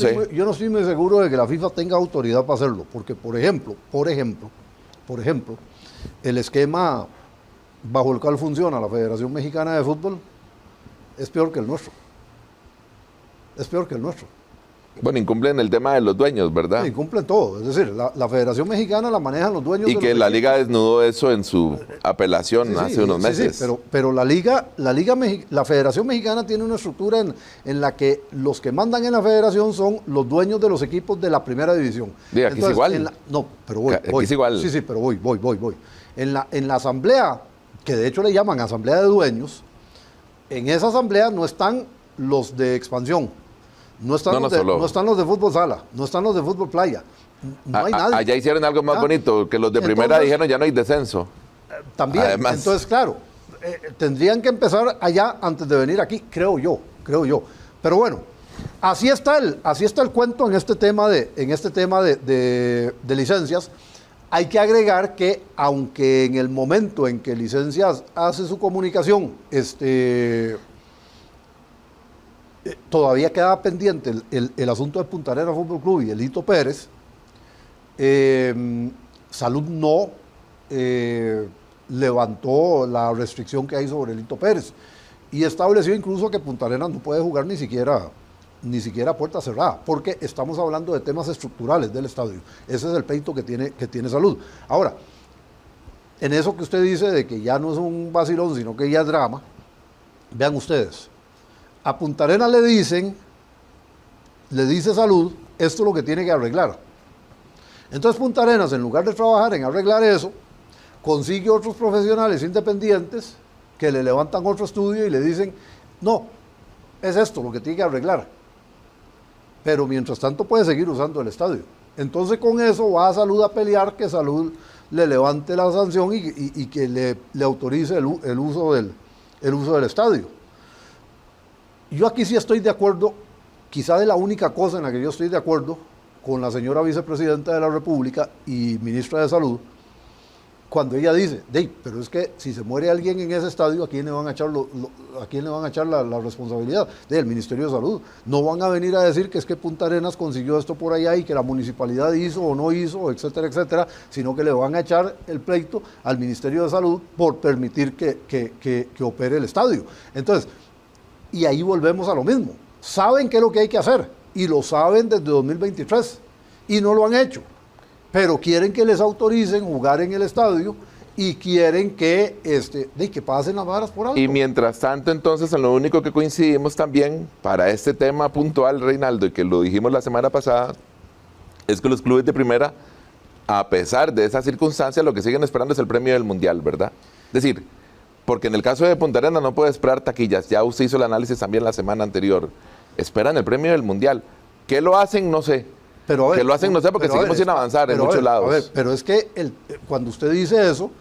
estoy muy seguro de que la FIFA tenga autoridad para hacerlo, porque por ejemplo, el esquema bajo el cual funciona la Federación Mexicana de Fútbol es peor que el nuestro. Bueno, incumplen el tema de los dueños, ¿verdad? Sí, incumplen todo. Es decir, la Federación Mexicana la manejan los dueños. Y que la Liga desnudó eso en su apelación hace unos meses. Sí, pero la Federación Mexicana tiene una estructura en la que los que mandan en la Federación son los dueños de los equipos de la primera división. Sí, aquí es igual. Aquí es igual. Sí, pero voy. En la asamblea, que de hecho le llaman asamblea de dueños, en esa asamblea no están los de expansión, no están, no están los de fútbol sala, no están los de fútbol playa, no hay nadie. Allá hicieron algo más bonito, que los de primera dijeron ya no hay descenso. También, además, entonces claro, tendrían que empezar allá antes de venir aquí, creo yo. Pero bueno, así está el cuento en este tema de licencias. Hay que agregar que, aunque en el momento en que Licencias hace su comunicación, todavía queda pendiente el asunto de Punta Arenas Fútbol Club y el Lito Pérez, Salud no levantó la restricción que hay sobre el Lito Pérez y estableció incluso que Punta Arenas no puede jugar ni siquiera a puerta cerrada, porque estamos hablando de temas estructurales del estadio. Ese es el pleito que tiene Salud. Ahora, en eso que usted dice de que ya no es un vacilón, sino que ya es drama, vean ustedes, a Punta Arenas le dice Salud, esto es lo que tiene que arreglar. Entonces Punta Arenas, en lugar de trabajar en arreglar eso, consigue otros profesionales independientes que le levantan otro estudio y le dicen, no, es esto lo que tiene que arreglar. Pero mientras tanto puede seguir usando el estadio. Entonces con eso va a Salud a pelear que Salud le levante la sanción y que le autorice el uso del estadio. Yo aquí sí estoy de acuerdo, quizá de la única cosa en la que yo estoy de acuerdo con la señora vicepresidenta de la República y ministra de Salud, cuando ella dice, pero es que si se muere alguien en ese estadio, ¿a quién le van a echar, la responsabilidad? Del Ministerio de Salud. No van a venir a decir que es que Punta Arenas consiguió esto por allá y que la municipalidad hizo o no hizo, etcétera, etcétera, sino que le van a echar el pleito al Ministerio de Salud por permitir que opere el estadio. Entonces, y ahí volvemos a lo mismo. Saben qué es lo que hay que hacer y lo saben desde 2023 y no lo han hecho. Pero quieren que les autoricen jugar en el estadio y quieren que pasen las varas por alto. Y mientras tanto, entonces, en lo único que coincidimos también para este tema puntual, Reinaldo, y que lo dijimos la semana pasada, es que los clubes de primera, a pesar de esa circunstancia, lo que siguen esperando es el premio del Mundial, ¿verdad? Es decir, porque en el caso de Punta Arenas no puede esperar taquillas, ya usted hizo el análisis también la semana anterior, esperan el premio del Mundial. ¿Qué lo hacen? No sé. Pero ver, que lo hacen, no sé, porque seguimos sin avanzar en muchos lados. Pero es que cuando usted dice eso,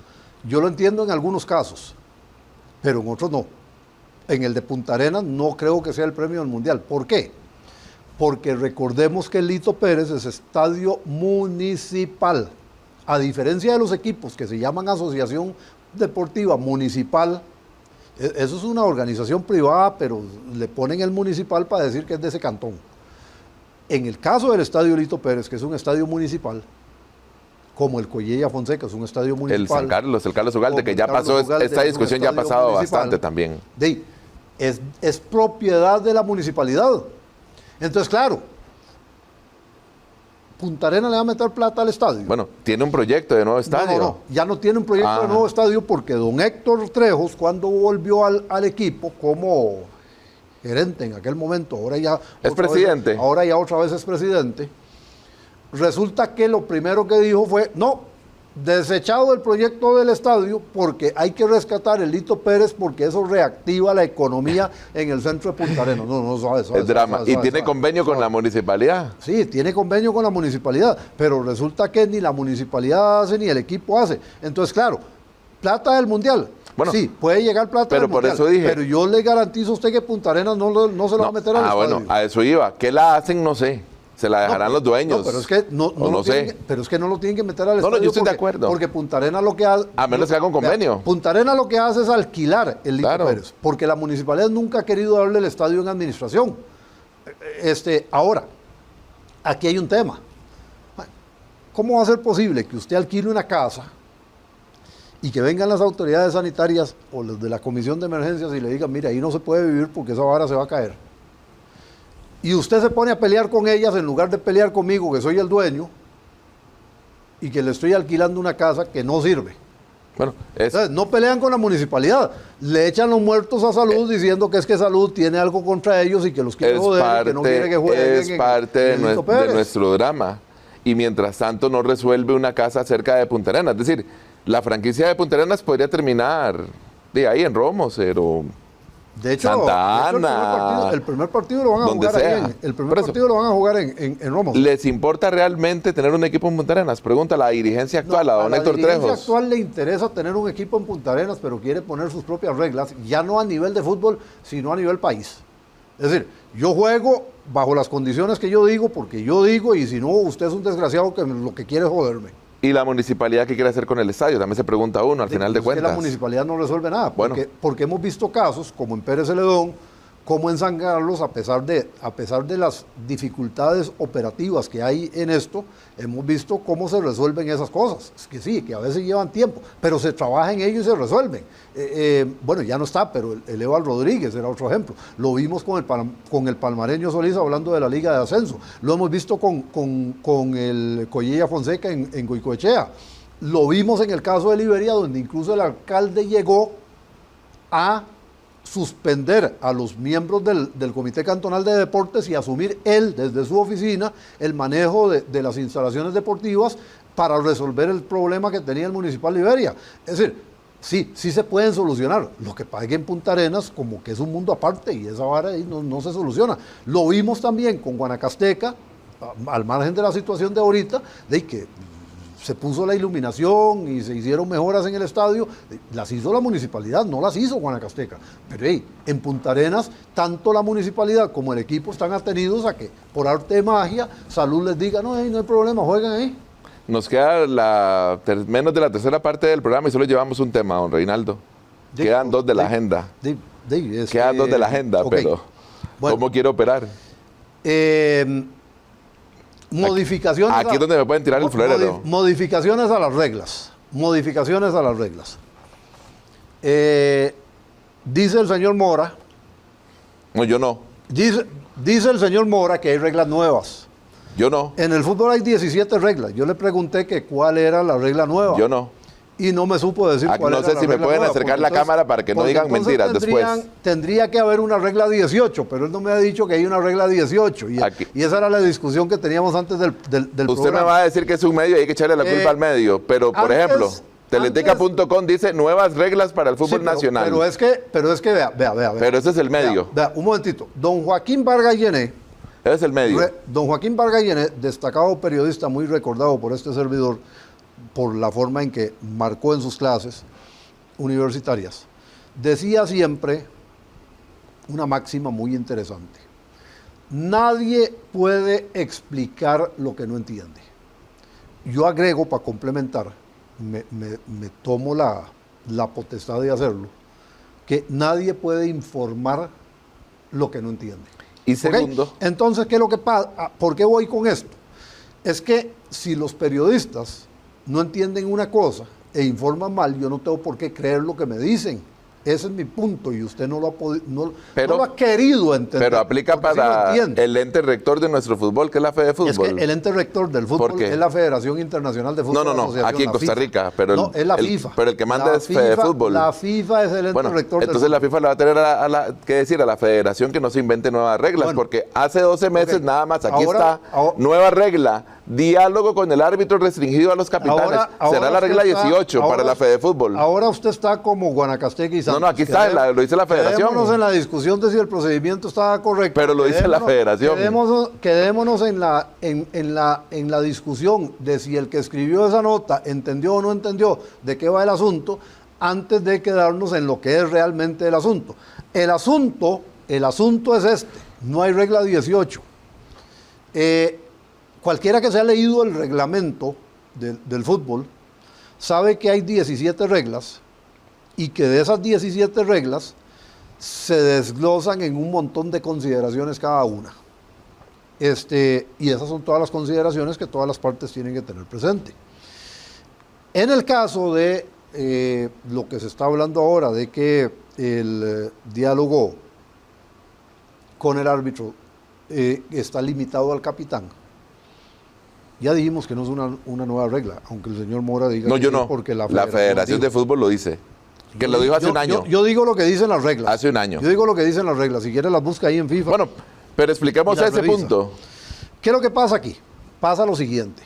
yo lo entiendo en algunos casos, pero en otros no. En el de Punta Arenas no creo que sea el premio del Mundial. ¿Por qué? Porque recordemos que el Lito Pérez es estadio municipal. A diferencia de los equipos que se llaman Asociación Deportiva Municipal, eso es una organización privada, pero le ponen el municipal para decir que es de ese cantón. En el caso del estadio Lito Pérez, que es un estadio municipal, como el Collella Fonseca, es un estadio municipal. El Carlos Ugalde, que ya pasó, esta discusión ya ha pasado bastante también. Es propiedad de la municipalidad. Entonces, claro, Punta Arenas le va a meter plata al estadio. Bueno, tiene un proyecto de nuevo estadio. No, ya no tiene un proyecto de nuevo estadio porque don Héctor Trejos, cuando volvió al equipo como gerente en aquel momento, ahora ya otra vez es presidente, resulta que lo primero que dijo fue, no, desechado el proyecto del estadio porque hay que rescatar el Lito Pérez porque eso reactiva la economía en el centro de Punta Arenas. No, es drama. ¿Y tiene convenio con la municipalidad? Sí, tiene convenio con la municipalidad, pero resulta que ni la municipalidad hace ni el equipo hace. Entonces, claro, plata del Mundial. Bueno, sí, puede llegar plata del Mundial, eso dije, pero yo le garantizo a usted que Punta Arenas no se lo va a meter al estadio. Bueno, a eso iba. ¿Qué la hacen? No sé. Se la dejarán los dueños. No, pero es que no lo tienen que meter al estadio. No, yo estoy de acuerdo. Porque Punta Arenas lo que hace... A menos que haga un convenio. Punta Arenas lo que hace es alquilar el Lito Pérez, porque la municipalidad nunca ha querido darle el estadio en administración. Ahora, aquí hay un tema. ¿Cómo va a ser posible que usted alquile una casa y que vengan las autoridades sanitarias o los de la comisión de emergencias y le digan, mira, ahí no se puede vivir porque esa vara se va a caer? Y usted se pone a pelear con ellas en lugar de pelear conmigo, que soy el dueño, y que le estoy alquilando una casa que no sirve. Bueno, entonces, no pelean con la municipalidad, le echan los muertos a Salud diciendo que es que Salud tiene algo contra ellos y que los quiere joder y que no quiere que jueguen. Es parte de nuestro drama. Y mientras tanto no resuelve una casa cerca de Punta Arenas. Es decir, la franquicia de Punta Arenas podría terminar de ahí en Romoser o De hecho, Santa Ana. el primer partido lo van a donde jugar sea. ahí el primer partido lo van a jugar en Roma. ¿Les importa realmente tener un equipo en Punta Arenas? Pregunta la dirigencia actual, a don Héctor Trejos. A la dirigencia actual le interesa tener un equipo en Punta Arenas, pero quiere poner sus propias reglas, ya no a nivel de fútbol, sino a nivel país. Es decir, yo juego bajo las condiciones que yo digo, porque yo digo, y si no, usted es un desgraciado que lo que quiere es joderme. ¿Y la municipalidad qué quiere hacer con el estadio? También se pregunta uno al final de cuentas. Que la municipalidad no resuelve nada, porque hemos visto casos, como en Pérez Celedón, como en San Carlos, a pesar de las dificultades operativas que hay en esto, hemos visto cómo se resuelven esas cosas. Es que sí, que a veces llevan tiempo, pero se trabaja en ello y se resuelven. Bueno, ya no está, pero el Eval Rodríguez era otro ejemplo. Lo vimos con el palmareño Solís hablando de la Liga de Ascenso. Lo hemos visto con el Collella Fonseca en Goicoechea. Lo vimos en el caso de Liberia, donde incluso el alcalde llegó a suspender a los miembros del Comité Cantonal de Deportes y asumir él, desde su oficina, el manejo de las instalaciones deportivas para resolver el problema que tenía el Municipal Liberia. Es decir, sí se pueden solucionar. Lo que pasa es que en Punta Arenas, como que es un mundo aparte y esa vara ahí no se soluciona. Lo vimos también con Guanacasteca, al margen de la situación de ahorita, de que se puso la iluminación y se hicieron mejoras en el estadio, las hizo la municipalidad, no las hizo Guanacasteca. Pero en Punta Arenas, tanto la municipalidad como el equipo están atenidos a que, por arte de magia, Salud les diga, no hay problema, jueguen ahí. Nos queda menos de la tercera parte del programa y solo llevamos un tema, don Reinaldo. Quedan dos de la agenda. Quedan dos de la agenda, okay. Pero bueno, ¿cómo quiere operar? Modificaciones. Aquí es donde me pueden tirar el florero. Modificaciones a las reglas. Dice el señor Mora. No, yo no. Dice el señor Mora que hay reglas nuevas. Yo no. En el fútbol hay 17 reglas. Yo le pregunté que cuál era la regla nueva. Yo no. Y no me supo decir cuál era la regla nueva. No sé si me pueden acercar la cámara para que no digan mentiras después. Tendría que haber una regla 18, pero él no me ha dicho que hay una regla 18. Y esa era la discusión que teníamos antes del programa. Usted me va a decir que es un medio y hay que echarle la culpa al medio. Pero, por ejemplo, Teletica.com dice nuevas reglas para el fútbol nacional. Pero es que vea. Pero ese es el medio. Vea, un momentito. Don Joaquín Vargas Llené. Ese es el medio. Don Joaquín Vargas Llené, destacado periodista muy recordado por este servidor, por la forma en que marcó en sus clases universitarias, decía siempre una máxima muy interesante: nadie puede explicar lo que no entiende. Yo agrego, para complementar, me tomo la potestad de hacerlo, que nadie puede informar lo que no entiende. Y segundo, ¿Okay? Entonces, ¿qué es lo que pasa? ¿Por qué voy con esto? Es que si los periodistas no entienden una cosa e informan mal, yo no tengo por qué creer lo que me dicen. Ese es mi punto y usted no lo ha querido entender. Pero aplica para el ente rector de nuestro fútbol, que es la Fede Fútbol. Es que el ente rector del fútbol es la Federación Internacional de Fútbol. No, aquí en Costa Rica. Pero es la FIFA. Pero el que manda es Fede Fútbol. La FIFA es el ente rector del entonces fútbol. La FIFA le va a tener que decir a la federación que no se invente nuevas reglas, porque hace 12 meses nada más, aquí está, nueva regla, diálogo con el árbitro restringido a los capitanes. Será la regla 18 para la Fede Fútbol. Ahora usted está como Guanacasteca y Santos. No, aquí está, lo dice la federación. Quedémonos en la discusión de si el procedimiento estaba correcto. Pero lo dice la federación. Quedémonos en la discusión de si el que escribió esa nota entendió o no entendió de qué va el asunto, antes de quedarnos en lo que es realmente el asunto. El asunto es este: no hay regla 18. Cualquiera que se ha leído el reglamento del fútbol sabe que hay 17 reglas y que de esas 17 reglas se desglosan en un montón de consideraciones cada una. Y esas son todas las consideraciones que todas las partes tienen que tener presente. En el caso de lo que se está hablando ahora, de que el diálogo con el árbitro está limitado al capitán, ya dijimos que no es una nueva regla, aunque el señor Mora diga no, yo no. Porque la Federación de Fútbol lo dice. Que lo dijo hace un año. Yo digo lo que dicen las reglas. Hace un año. Yo digo lo que dicen las reglas. Si quiere las busca ahí en FIFA. Bueno, pero expliquemos ese punto. ¿Qué es lo que pasa aquí? Pasa lo siguiente.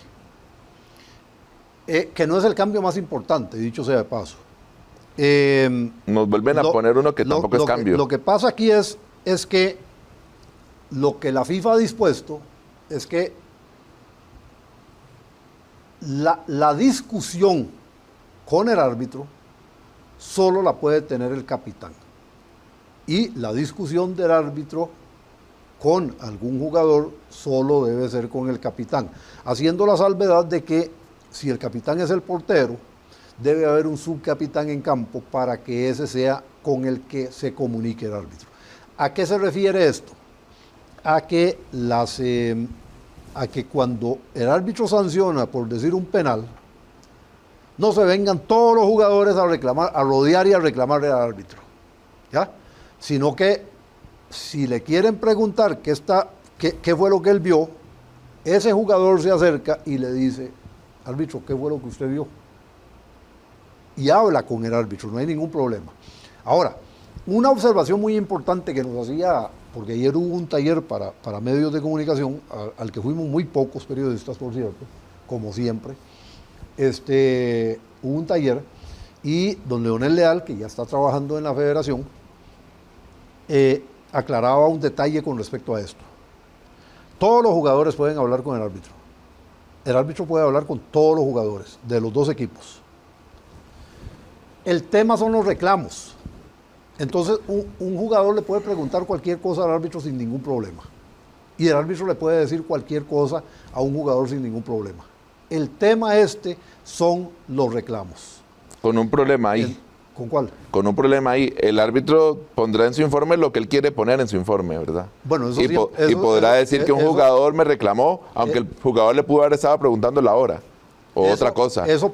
Que no es el cambio más importante, dicho sea de paso. Nos vuelven a poner uno que tampoco es cambio. Lo que pasa aquí es que lo que la FIFA ha dispuesto es que la discusión con el árbitro solo la puede tener el capitán. Y la discusión del árbitro con algún jugador solo debe ser con el capitán, haciendo la salvedad de que si el capitán es el portero, debe haber un subcapitán en campo para que ese sea con el que se comunique el árbitro. ¿A qué se refiere esto? A que cuando el árbitro sanciona, por decir un penal, no se vengan todos los jugadores a reclamar, a rodear y a reclamarle al árbitro, ¿ya? Sino que si le quieren preguntar qué fue lo que él vio, ese jugador se acerca y le dice, árbitro, ¿qué fue lo que usted vio? Y habla con el árbitro, no hay ningún problema. Ahora, una observación muy importante que nos hacía, porque ayer hubo un taller para medios de comunicación, al que fuimos muy pocos periodistas, por cierto, como siempre. Hubo un taller y don Leonel Leal, que ya está trabajando en la federación, aclaraba un detalle con respecto a esto. Todos los jugadores pueden hablar con el árbitro. El árbitro puede hablar con todos los jugadores de los dos equipos. El tema son los reclamos. Entonces, un jugador le puede preguntar cualquier cosa al árbitro sin ningún problema. Y el árbitro le puede decir cualquier cosa a un jugador sin ningún problema. El tema son los reclamos. Con un problema ahí. ¿Con cuál? Con un problema ahí. El árbitro pondrá en su informe lo que él quiere poner en su informe, ¿verdad? Bueno, eso y podrá decir que un jugador me reclamó, aunque el jugador le pudo haber estado preguntando la hora. O otra cosa. Eso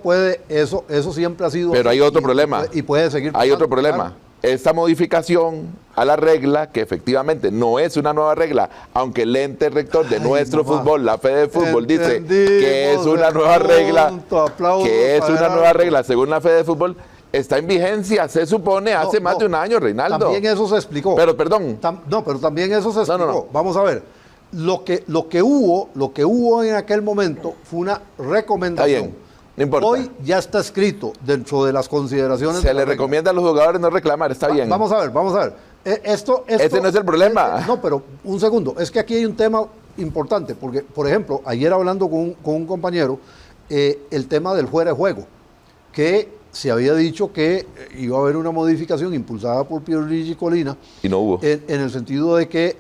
siempre ha sido. Pero hay otro problema. Y puede seguir. Hay otro problema. Claro. Esta modificación a la regla, que efectivamente no es una nueva regla, aunque el ente rector de nuestro fútbol, la Fede Fútbol, dice que es una nueva regla, según la Fede Fútbol, está en vigencia, se supone, hace más de un año, Reinaldo. También eso se explicó. Pero, perdón. Pero también eso se explicó. No. Vamos a ver. Lo que hubo en aquel momento fue una recomendación. Está bien. No importa. Hoy ya está escrito dentro de las consideraciones. Se le recomienda a los jugadores no reclamar, está bien. Vamos a ver. Ese no es el problema. No, pero un segundo. Es que aquí hay un tema importante, porque, por ejemplo, ayer hablando con un compañero, el tema del fuera de juego, que se había dicho que iba a haber una modificación impulsada por Pierluigi Colina. Y no hubo. En el sentido de que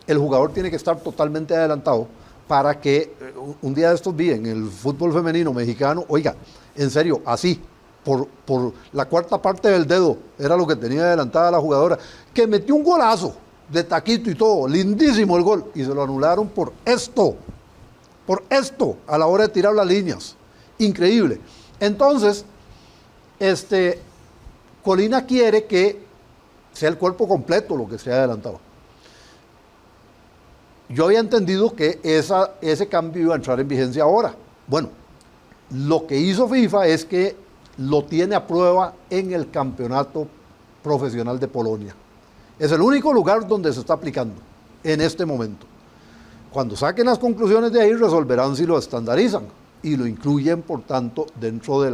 el jugador tiene que estar totalmente adelantado para que un día de estos vi en el fútbol femenino mexicano, oiga, en serio, así, por la cuarta parte del dedo, era lo que tenía adelantada la jugadora, que metió un golazo de taquito y todo, lindísimo el gol, y se lo anularon por esto, a la hora de tirar las líneas. Increíble. Entonces, Colina quiere que sea el cuerpo completo lo que se ha adelantado. Yo había entendido que ese cambio iba a entrar en vigencia ahora. Bueno, lo que hizo FIFA es que lo tiene a prueba en el campeonato profesional de Polonia. Es el único lugar donde se está aplicando en este momento. Cuando saquen las conclusiones de ahí, resolverán si lo estandarizan y lo incluyen, por tanto, dentro de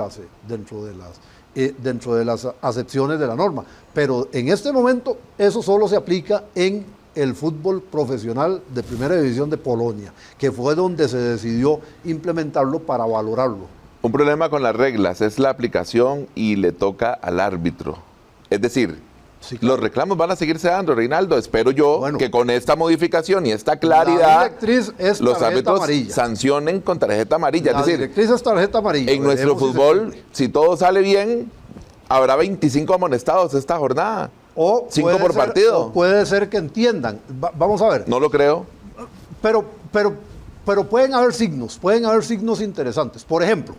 las acepciones de la norma. Pero en este momento, eso solo se aplica en el fútbol profesional de primera división de Polonia, que fue donde se decidió implementarlo para valorarlo. Un problema con las reglas es la aplicación y le toca al árbitro. Es decir, sí, claro, los reclamos van a seguirse dando, Reinaldo. Espero yo que con esta modificación y esta claridad los árbitros sancionen con tarjeta amarilla. La directriz es tarjeta amarilla. En nuestro fútbol, si todo sale bien, habrá 25 amonestados esta jornada. O 5 por partido. O puede ser que entiendan. Vamos a ver. No lo creo. Pero pueden haber signos interesantes. Por ejemplo,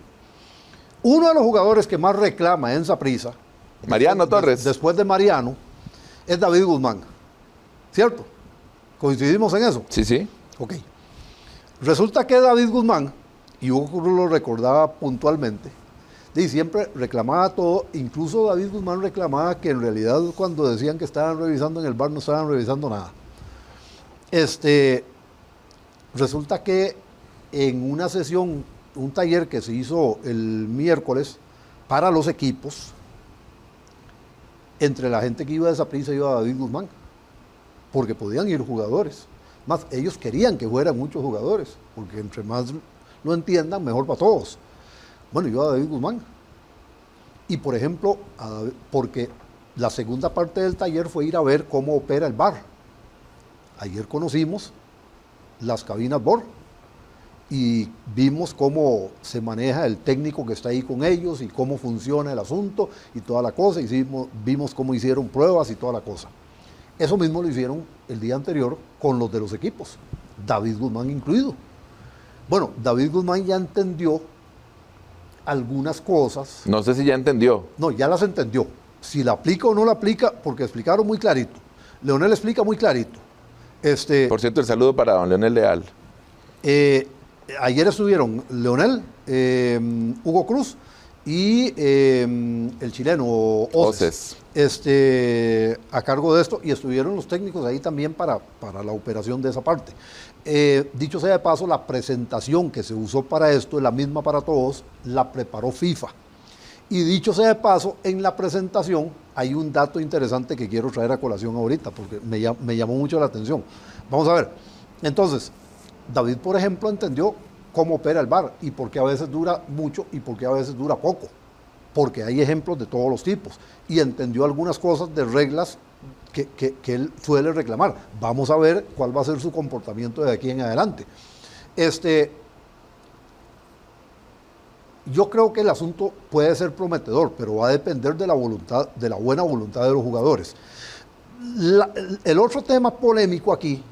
uno de los jugadores que más reclama en Saprissa, Mariano Torres, después de Mariano, es David Guzmán. ¿Cierto? ¿Coincidimos en eso? Sí, sí. Ok. Resulta que David Guzmán, y Hugo Cruz lo recordaba puntualmente, y siempre reclamaba todo, incluso David Guzmán reclamaba que en realidad cuando decían que estaban revisando en el VAR no estaban revisando nada. Resulta que en una sesión un taller que se hizo el miércoles para los equipos. Entre la gente que iba de Saprissa iba David Guzmán, porque podían ir jugadores. Más, ellos querían que fueran muchos jugadores, porque entre más lo entiendan, mejor para todos. Bueno, iba David Guzmán. Y por ejemplo, porque la segunda parte del taller fue ir a ver cómo opera el VAR. Ayer conocimos las cabinas VAR y vimos cómo se maneja el técnico que está ahí con ellos y cómo funciona el asunto y toda la cosa. Vimos cómo hicieron pruebas y toda la cosa. Eso mismo lo hicieron el día anterior con los de los equipos, David Guzmán incluido. Bueno, David Guzmán ya entendió algunas cosas. No sé si ya entendió. No, ya las entendió. Si la aplica o no la aplica, porque explicaron muy clarito. Leonel explica muy clarito. Por cierto, el saludo para don Leonel Leal. Ayer estuvieron Leonel, Hugo Cruz y el chileno Oces. A cargo de esto, y estuvieron los técnicos ahí también para la operación de esa parte. Dicho sea de paso, la presentación que se usó para esto es la misma para todos, la preparó FIFA. Y dicho sea de paso, en la presentación hay un dato interesante que quiero traer a colación ahorita, porque me llamó mucho la atención. Vamos a ver. Entonces, David, por ejemplo, entendió cómo opera el VAR y por qué a veces dura mucho y por qué a veces dura poco. Porque hay ejemplos de todos los tipos. Y entendió algunas cosas de reglas que él suele reclamar. Vamos a ver cuál va a ser su comportamiento de aquí en adelante. Yo creo que el asunto puede ser prometedor, pero va a depender de la voluntad, de la buena voluntad de los jugadores. El otro tema polémico aquí,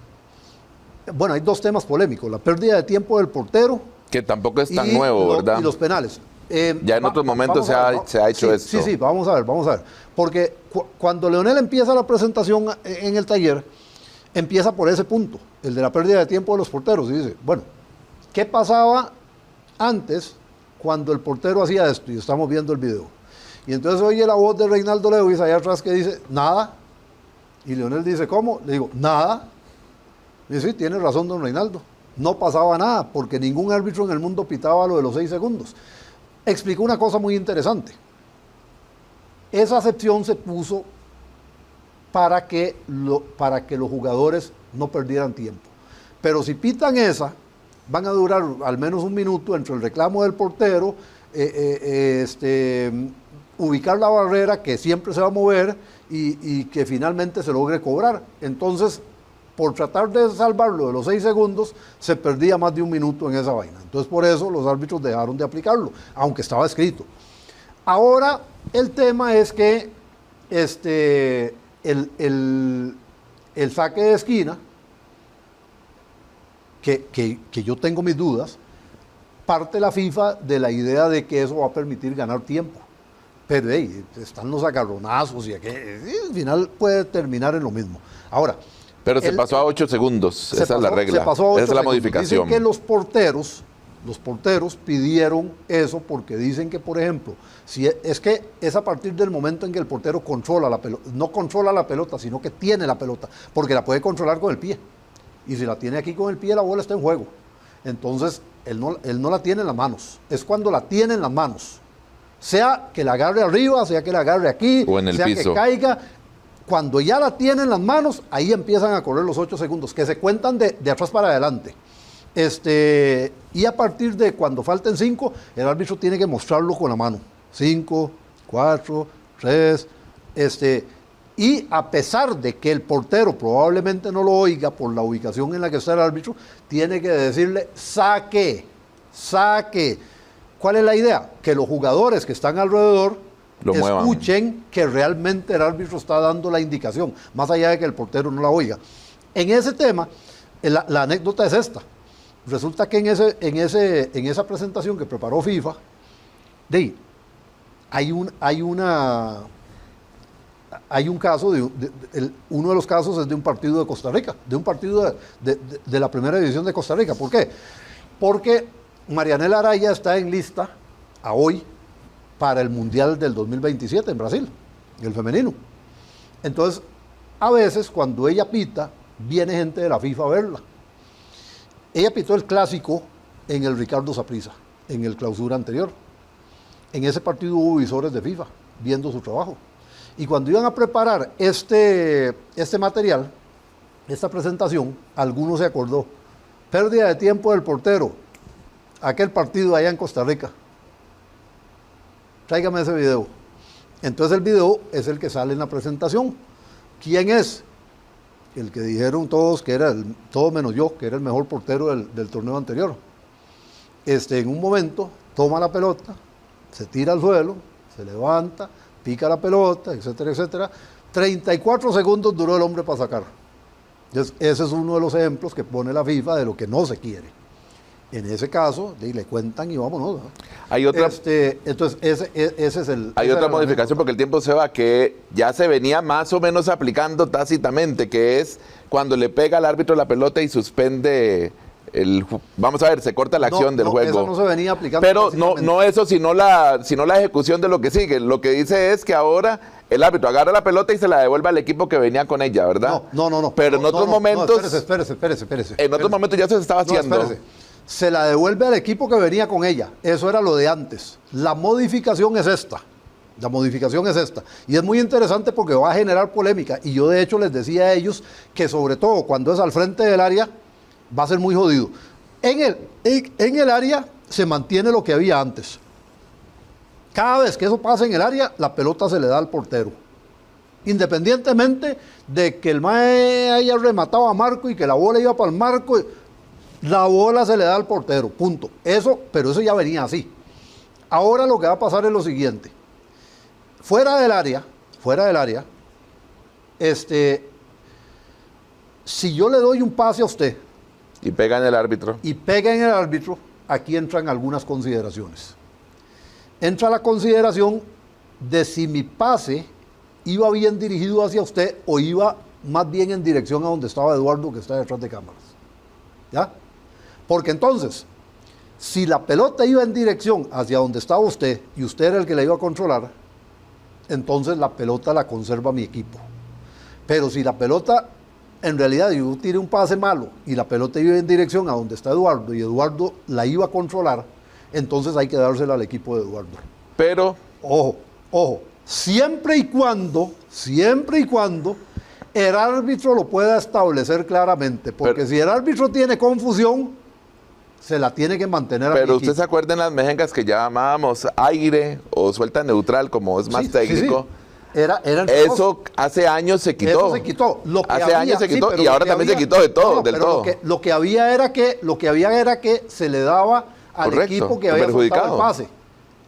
bueno, hay dos temas polémicos: la pérdida de tiempo del portero, que tampoco es tan nuevo, ¿verdad? Y los penales. Ya en otros momentos se ha hecho esto. Sí, vamos a ver. Porque cuando Leonel empieza la presentación en el taller, empieza por ese punto, el de la pérdida de tiempo de los porteros, y dice, bueno, ¿qué pasaba antes cuando el portero hacía esto? Y estamos viendo el video. Y entonces oye la voz de Reinaldo Lewis allá atrás que dice, nada. Y Leonel dice, ¿cómo? Le digo, nada. Y dice, sí, tiene razón don Reinaldo. No pasaba nada, porque ningún árbitro en el mundo pitaba lo de los 6 segundos. Explicó una cosa muy interesante. Esa acepción se puso para que los jugadores no perdieran tiempo. Pero si pitan esa, van a durar al menos un minuto entre el reclamo del portero, ubicar la barrera que siempre se va a mover y que finalmente se logre cobrar. Entonces, por tratar de salvarlo de los 6 segundos, se perdía más de un minuto en esa vaina. Entonces, por eso los árbitros dejaron de aplicarlo, aunque estaba escrito. Ahora, el tema es que el saque de esquina, que yo tengo mis dudas, parte la FIFA de la idea de que eso va a permitir ganar tiempo. Pero están los agarronazos y al final puede terminar en lo mismo. Ahora, pero se pasó a 8 segundos, esa es la regla, esa es la modificación. Dicen que los porteros pidieron eso porque dicen que, por ejemplo, si es que es a partir del momento en que el portero controla la pelota, no controla la pelota, sino que tiene la pelota, porque la puede controlar con el pie. Y si la tiene aquí con el pie, la bola está en juego. Entonces, él no la tiene en las manos, es cuando la tiene en las manos. Sea que la agarre arriba, sea que la agarre aquí, o en el sea piso, que caiga. Cuando ya la tiene en las manos, ahí empiezan a correr los 8 segundos, que se cuentan de atrás para adelante. Y a partir de cuando falten 5, el árbitro tiene que mostrarlo con la mano. 5, 4, 3, y a pesar de que el portero probablemente no lo oiga por la ubicación en la que está el árbitro, tiene que decirle, saque. ¿Cuál es la idea? Que los jugadores que están alrededor escuchen que realmente el árbitro está dando la indicación, más allá de que el portero no la oiga. En ese tema, la anécdota es esta. Resulta que en esa presentación que preparó FIFA, hay un caso, uno de los casos es de un partido de Costa Rica, de un partido de la primera división de Costa Rica. ¿Por qué? Porque Marianela Araya está en lista a hoy para el Mundial del 2027 en Brasil, el femenino. Entonces, a veces cuando ella pita, viene gente de la FIFA a verla. Ella pitó el clásico en el Ricardo Saprissa. en el clausura anterior. En ese partido hubo visores de FIFA viendo su trabajo. Y cuando iban a preparar este material, esta presentación, alguno se acordó. Pérdida de tiempo del portero. Aquel partido allá en Costa Rica. Tráigame ese video. Entonces el video es el que sale en la presentación. ¿Quién es? El que dijeron todos que era, todo menos yo, que era el mejor portero del torneo anterior. En un momento toma la pelota, se tira al suelo, se levanta, pica la pelota, etcétera, etcétera. 34 segundos duró el hombre para sacar. Entonces, ese es uno de los ejemplos que pone la FIFA de lo que no se quiere. En ese caso, le cuentan y vámonos, ¿no? Hay otra, entonces, ese es el... Hay otra modificación porque el tiempo se va que ya se venía más o menos aplicando tácitamente, que es cuando le pega al árbitro la pelota y suspende vamos a ver, se corta la acción del juego. Eso no se venía aplicando. Pero no eso, sino la ejecución de lo que sigue. Lo que dice es que ahora el árbitro agarra la pelota y se la devuelve al equipo que venía con ella, ¿verdad? No. Pero en otros momentos... Espérese. En otros momentos ya se estaba haciendo. Se la devuelve al equipo que venía con ella. Eso era lo de antes. La modificación es esta. Y es muy interesante porque va a generar polémica. Y yo de hecho les decía a ellos que sobre todo cuando es al frente del área va a ser muy jodido. En el área se mantiene lo que había antes. Cada vez que eso pasa en el área, la pelota se le da al portero. Independientemente de que el mae haya rematado a marco y que la bola iba para el marco, la bola se le da al portero, punto. Pero eso ya venía así. Ahora lo que va a pasar es lo siguiente. Fuera del área, si yo le doy un pase a usted y pega en el árbitro, aquí entran algunas consideraciones. Entra la consideración de si mi pase iba bien dirigido hacia usted o iba más bien en dirección a donde estaba Eduardo, que está detrás de cámaras. ¿Ya? Porque entonces, si la pelota iba en dirección hacia donde estaba usted y usted era el que la iba a controlar, entonces la pelota la conserva mi equipo. Pero si la pelota, en realidad yo tiré un pase malo y la pelota iba en dirección a donde está Eduardo y Eduardo la iba a controlar, entonces hay que dársela al equipo de Eduardo. Pero... Ojo, siempre y cuando el árbitro lo pueda establecer claramente, porque si el árbitro tiene confusión, se la tiene que mantener. Pero usted se acuerda en las mejengas que llamábamos aire o suelta neutral, como es más técnico. Sí. Eso hace años se quitó. Eso se quitó. Hace años se quitó y ahora también se quitó de todo, del todo. Lo que había era que se le daba al equipo que había soltado el pase.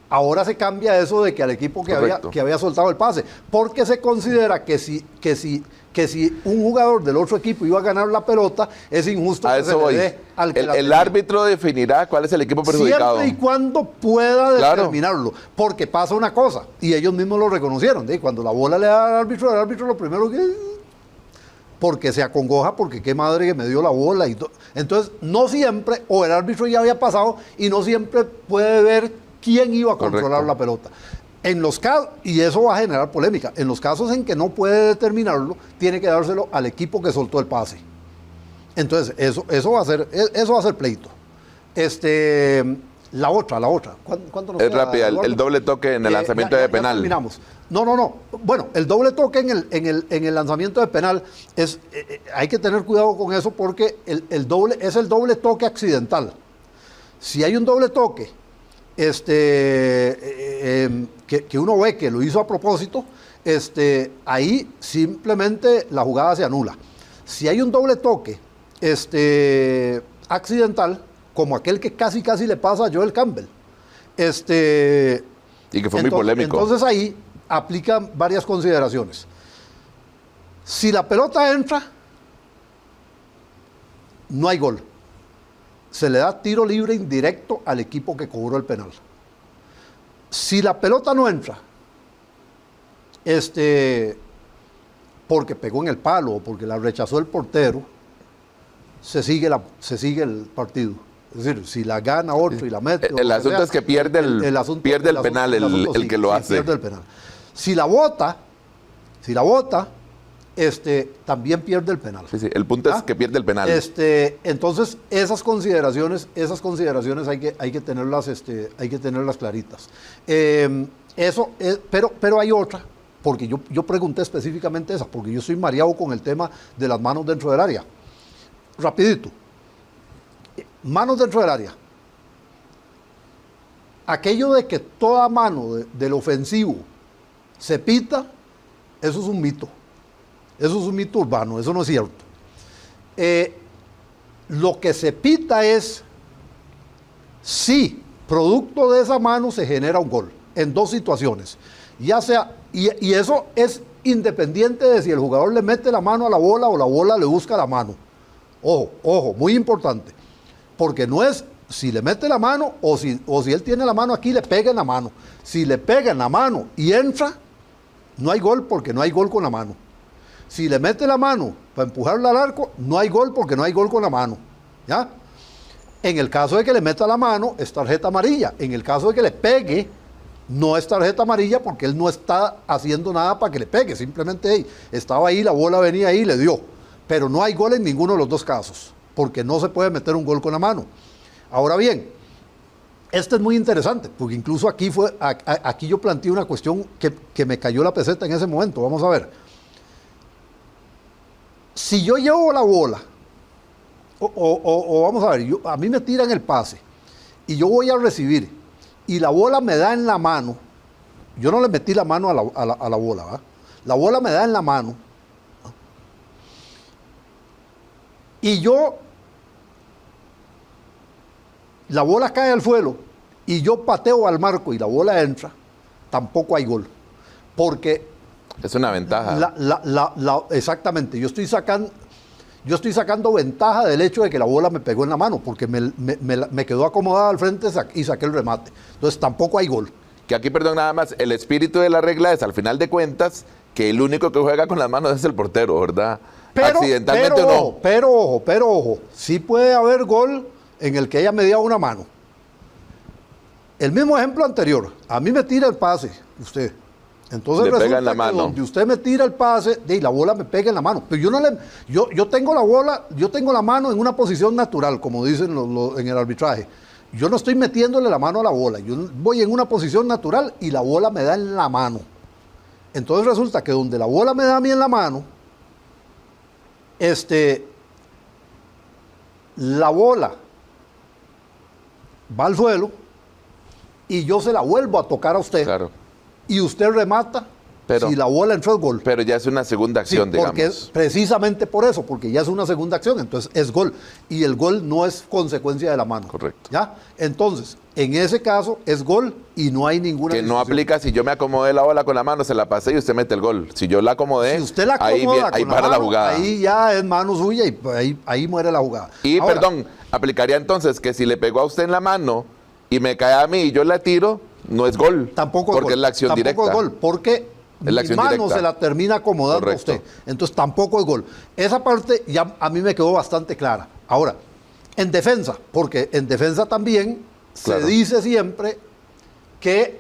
Ahora se cambia eso de que al equipo que había soltado el pase, porque se considera que si un jugador del otro equipo iba a ganar la pelota, es injusto que se le dé al que el árbitro definirá cuál es el equipo perjudicado. Siempre y cuando pueda determinarlo, porque pasa una cosa, y ellos mismos lo reconocieron, cuando la bola le da al árbitro lo primero que... porque se acongoja, porque qué madre que me dio la bola. Entonces, no siempre, o el árbitro ya había pasado, y no siempre puede ver quién iba a controlar la pelota. En los casos, y eso va a generar polémica, en los casos en que no puede determinarlo, tiene que dárselo al equipo que soltó el pase. Entonces, eso va a ser pleito. La otra. ¿Cuánto nos es queda, rápida, el doble toque en el lanzamiento de penal. Terminamos. No. Bueno, el doble toque en el lanzamiento de penal hay que tener cuidado con eso porque el doble toque accidental. Si hay un doble toque que uno ve que lo hizo a propósito, ahí simplemente la jugada se anula. Si hay un doble toque accidental, como aquel que casi le pasa a Joel Campbell, y que fue muy polémico. Entonces ahí aplican varias consideraciones. Si la pelota entra, no hay gol. Se le da tiro libre indirecto al equipo que cobró el penal. Si la pelota no entra, porque pegó en el palo o porque la rechazó el portero, se sigue el partido. Es decir, si la gana otro y la mete... El asunto es que pierde el penal el que lo hace. Pierde el penal. Si la bota, también pierde el penal. Sí, el punto es que pierde el penal. Entonces, esas consideraciones hay que tenerlas claritas. Pero hay otra, porque yo pregunté específicamente esa, porque yo estoy mareado con el tema de las manos dentro del área. Rapidito. Manos dentro del área. Aquello de que toda mano del ofensivo se pita, eso es un mito. Eso es un mito urbano, eso no es cierto. Lo que se pita es si producto de esa mano se genera un gol, en dos situaciones. Ya sea, y eso es independiente de si el jugador le mete la mano a la bola o la bola le busca la mano. Ojo, muy importante. Porque no es si le mete la mano o si él tiene la mano aquí, le pega en la mano. Si le pega en la mano y entra, no hay gol porque no hay gol con la mano. Si le mete la mano para empujarla al arco, no hay gol porque no hay gol con la mano. ¿Ya? En el caso de que le meta la mano, es tarjeta amarilla. En el caso de que le pegue, no es tarjeta amarilla porque él no está haciendo nada para que le pegue. Simplemente estaba ahí, la bola venía ahí y le dio. Pero no hay gol en ninguno de los dos casos, porque no se puede meter un gol con la mano. Ahora bien, este es muy interesante, porque incluso aquí yo planteé una cuestión que me cayó la peseta en ese momento. Vamos a ver. Si yo llevo la bola, o vamos a ver, a mí me tiran el pase, y yo voy a recibir, y la bola me da en la mano, yo no le metí la mano a la bola, ¿verdad? La bola me da en la mano, y la bola cae al suelo, y yo pateo al marco y la bola entra, tampoco hay gol. Porque es una ventaja. Exactamente, yo estoy sacando ventaja del hecho de que la bola me pegó en la mano, porque me quedó acomodada al frente y saqué el remate. Entonces tampoco hay gol. Que aquí, perdón, nada más, el espíritu de la regla es, al final de cuentas, que el único que juega con las manos es el portero, ¿verdad? Accidentalmente o no. Pero ojo, sí puede haber gol en el que ella me dio una mano. El mismo ejemplo anterior, a mí me tira el pase, usted. Entonces le resulta pega en la que mano. donde usted me tira el pase, la bola me pega en la mano. Pero yo tengo la bola, yo tengo la mano en una posición natural, como dicen en el arbitraje. Yo no estoy metiéndole la mano a la bola, yo voy en una posición natural y la bola me da en la mano. Entonces resulta que donde la bola me da a mí en la mano, la bola va al suelo y yo se la vuelvo a tocar a usted. Claro. Y usted remata, si la bola entró es gol. Pero ya es una segunda acción, porque digamos. Es precisamente por eso, porque ya es una segunda acción, entonces es gol. Y el gol no es consecuencia de la mano. Correcto. ¿Ya? Entonces, en ese caso es gol y no hay ninguna que no aplica si yo me acomodé la bola con la mano, se la pasé y usted mete el gol. Si yo la acomodé, si usted la acomoda ahí para la jugada. Ahí ya es mano suya y ahí muere la jugada. Y, perdón, aplicaría entonces que si le pegó a usted en la mano y me cae a mí y yo la tiro, no es gol. Tampoco porque es gol. Es la acción directa. Tampoco es gol, porque mi mano directa. Se la termina acomodando. Correcto. A usted. Entonces tampoco es gol. Esa parte ya a mí me quedó bastante clara. Ahora, en defensa, porque en defensa también se dice siempre que,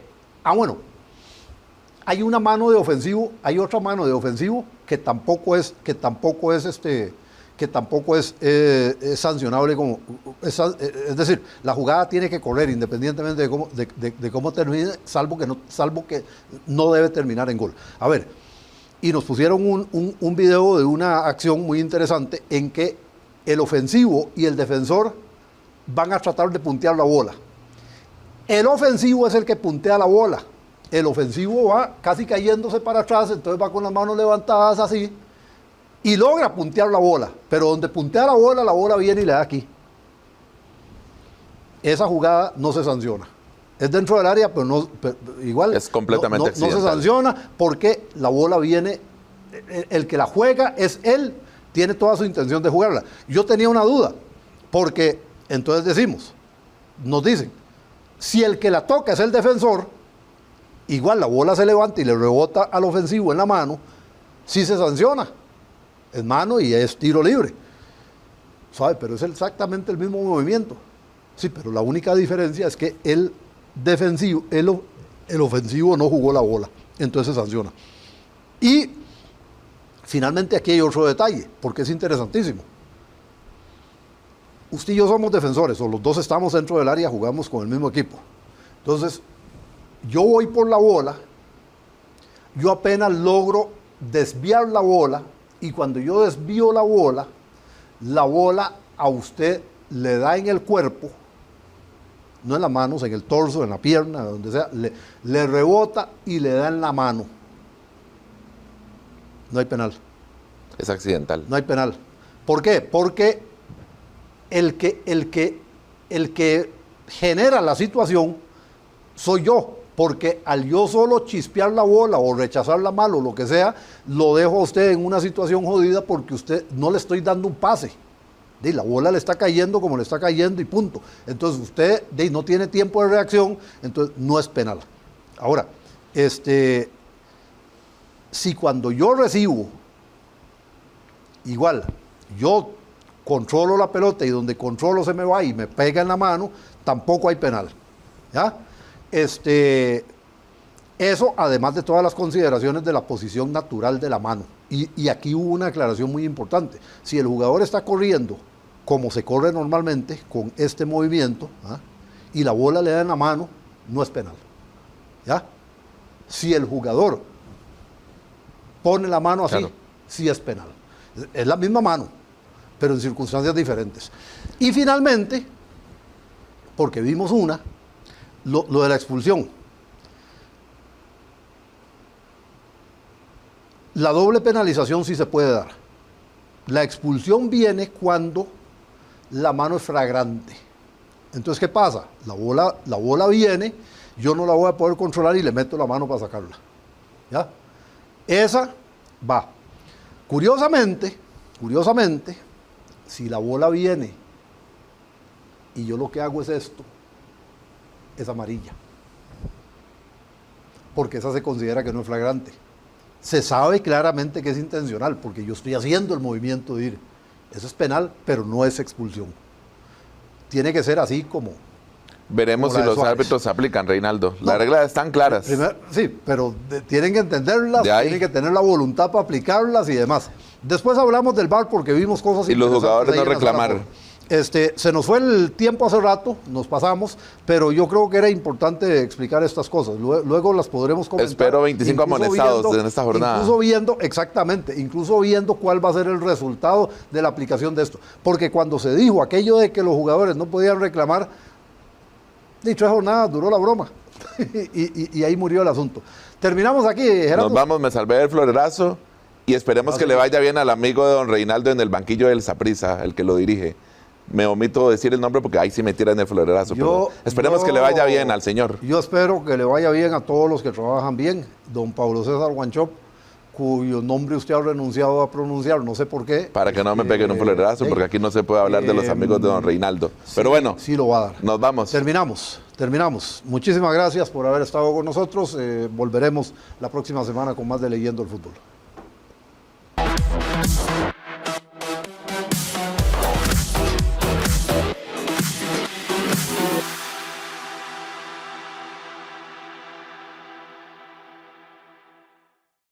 hay una mano de ofensivo, hay otra mano de ofensivo que tampoco es sancionable es decir, la jugada tiene que correr independientemente de cómo termine, salvo que no debe terminar en gol. A ver, y nos pusieron un video de una acción muy interesante en que el ofensivo y el defensor van a tratar de puntear la bola. El ofensivo es el que puntea la bola. El ofensivo va casi cayéndose para atrás, entonces va con las manos levantadas así, y logra puntear la bola, pero donde puntea la bola viene y le da aquí. Esa jugada no se sanciona. Es dentro del área, pero igual es completamente no se sanciona porque la bola viene, el que la juega es él, tiene toda su intención de jugarla. Yo tenía una duda, porque entonces nos dicen, si el que la toca es el defensor, igual la bola se levanta y le rebota al ofensivo en la mano, sí se sanciona. Es mano y es tiro libre. ¿Sabe? Pero es exactamente el mismo movimiento. Sí, pero la única diferencia es que el ofensivo no jugó la bola. Entonces se sanciona. Y finalmente aquí hay otro detalle, porque es interesantísimo. Usted y yo somos defensores, o los dos estamos dentro del área, jugamos con el mismo equipo. Entonces, yo voy por la bola, yo apenas logro desviar la bola, y cuando yo desvío la bola a usted le da en el cuerpo, no en las manos, en el torso, en la pierna, donde sea, le rebota y le da en la mano. No hay penal. Es accidental. No hay penal. ¿Por qué? Porque el que genera la situación soy yo, porque al yo solo chispear la bola o rechazarla mal o lo que sea, lo dejo a usted en una situación jodida porque usted no le estoy dando un pase. La bola le está cayendo como le está cayendo y punto. Entonces usted no tiene tiempo de reacción, entonces no es penal. Ahora, si cuando yo recibo, igual, yo controlo la pelota y donde controlo se me va y me pega en la mano, tampoco hay penal. ¿Ya? Eso, además de todas las consideraciones de la posición natural de la mano. Y aquí hubo una aclaración muy importante. Si el jugador está corriendo como se corre normalmente, con este movimiento, y la bola le da en la mano, no es penal. ¿Ya? Si el jugador pone la mano así, claro, sí es penal. Es la misma mano, pero en circunstancias diferentes. Y finalmente, porque vimos lo de la expulsión. La doble penalización sí se puede dar. La expulsión viene cuando la mano es flagrante. Entonces, ¿qué pasa? La bola viene, yo no la voy a poder controlar y le meto la mano para sacarla. ¿Ya? Esa va. Curiosamente, si la bola viene y yo lo que hago es esto, es amarilla. Porque esa se considera que no es flagrante. Se sabe claramente que es intencional, porque yo estoy haciendo el movimiento de ir. Eso es penal, pero no es expulsión. Tiene que ser así como... Veremos si los árbitros aplican, Reinaldo. Las reglas están claras. Sí, pero tienen que entenderlas, tienen que tener la voluntad para aplicarlas y demás. Después hablamos del VAR porque vimos cosas y los jugadores no reclamar. Se nos fue el tiempo hace rato, nos pasamos, pero yo creo que era importante explicar estas cosas. Luego las podremos comentar. Espero 25 amonestados en esta jornada. Incluso viendo cuál va a ser el resultado de la aplicación de esto. Porque cuando se dijo aquello de que los jugadores no podían reclamar, dicho 3 jornadas duró la broma. y ahí murió el asunto. Terminamos aquí, Gerardo. Nos vamos, me salvé del florerazo y esperemos que le vaya bien al amigo de don Reinaldo en el banquillo del Saprissa, el que lo dirige. Me omito decir el nombre porque ahí sí me tiran el florerazo. Pero esperemos que le vaya bien al señor. Yo espero que le vaya bien a todos los que trabajan bien. Don Pablo César Guanchop, cuyo nombre usted ha renunciado a pronunciar, no sé por qué. Para que no me peguen un florerazo, porque aquí no se puede hablar de los amigos de don Reinaldo. Pero bueno, sí lo va a dar. Nos vamos. Terminamos. Muchísimas gracias por haber estado con nosotros. Volveremos la próxima semana con más de Leyendo el Fútbol.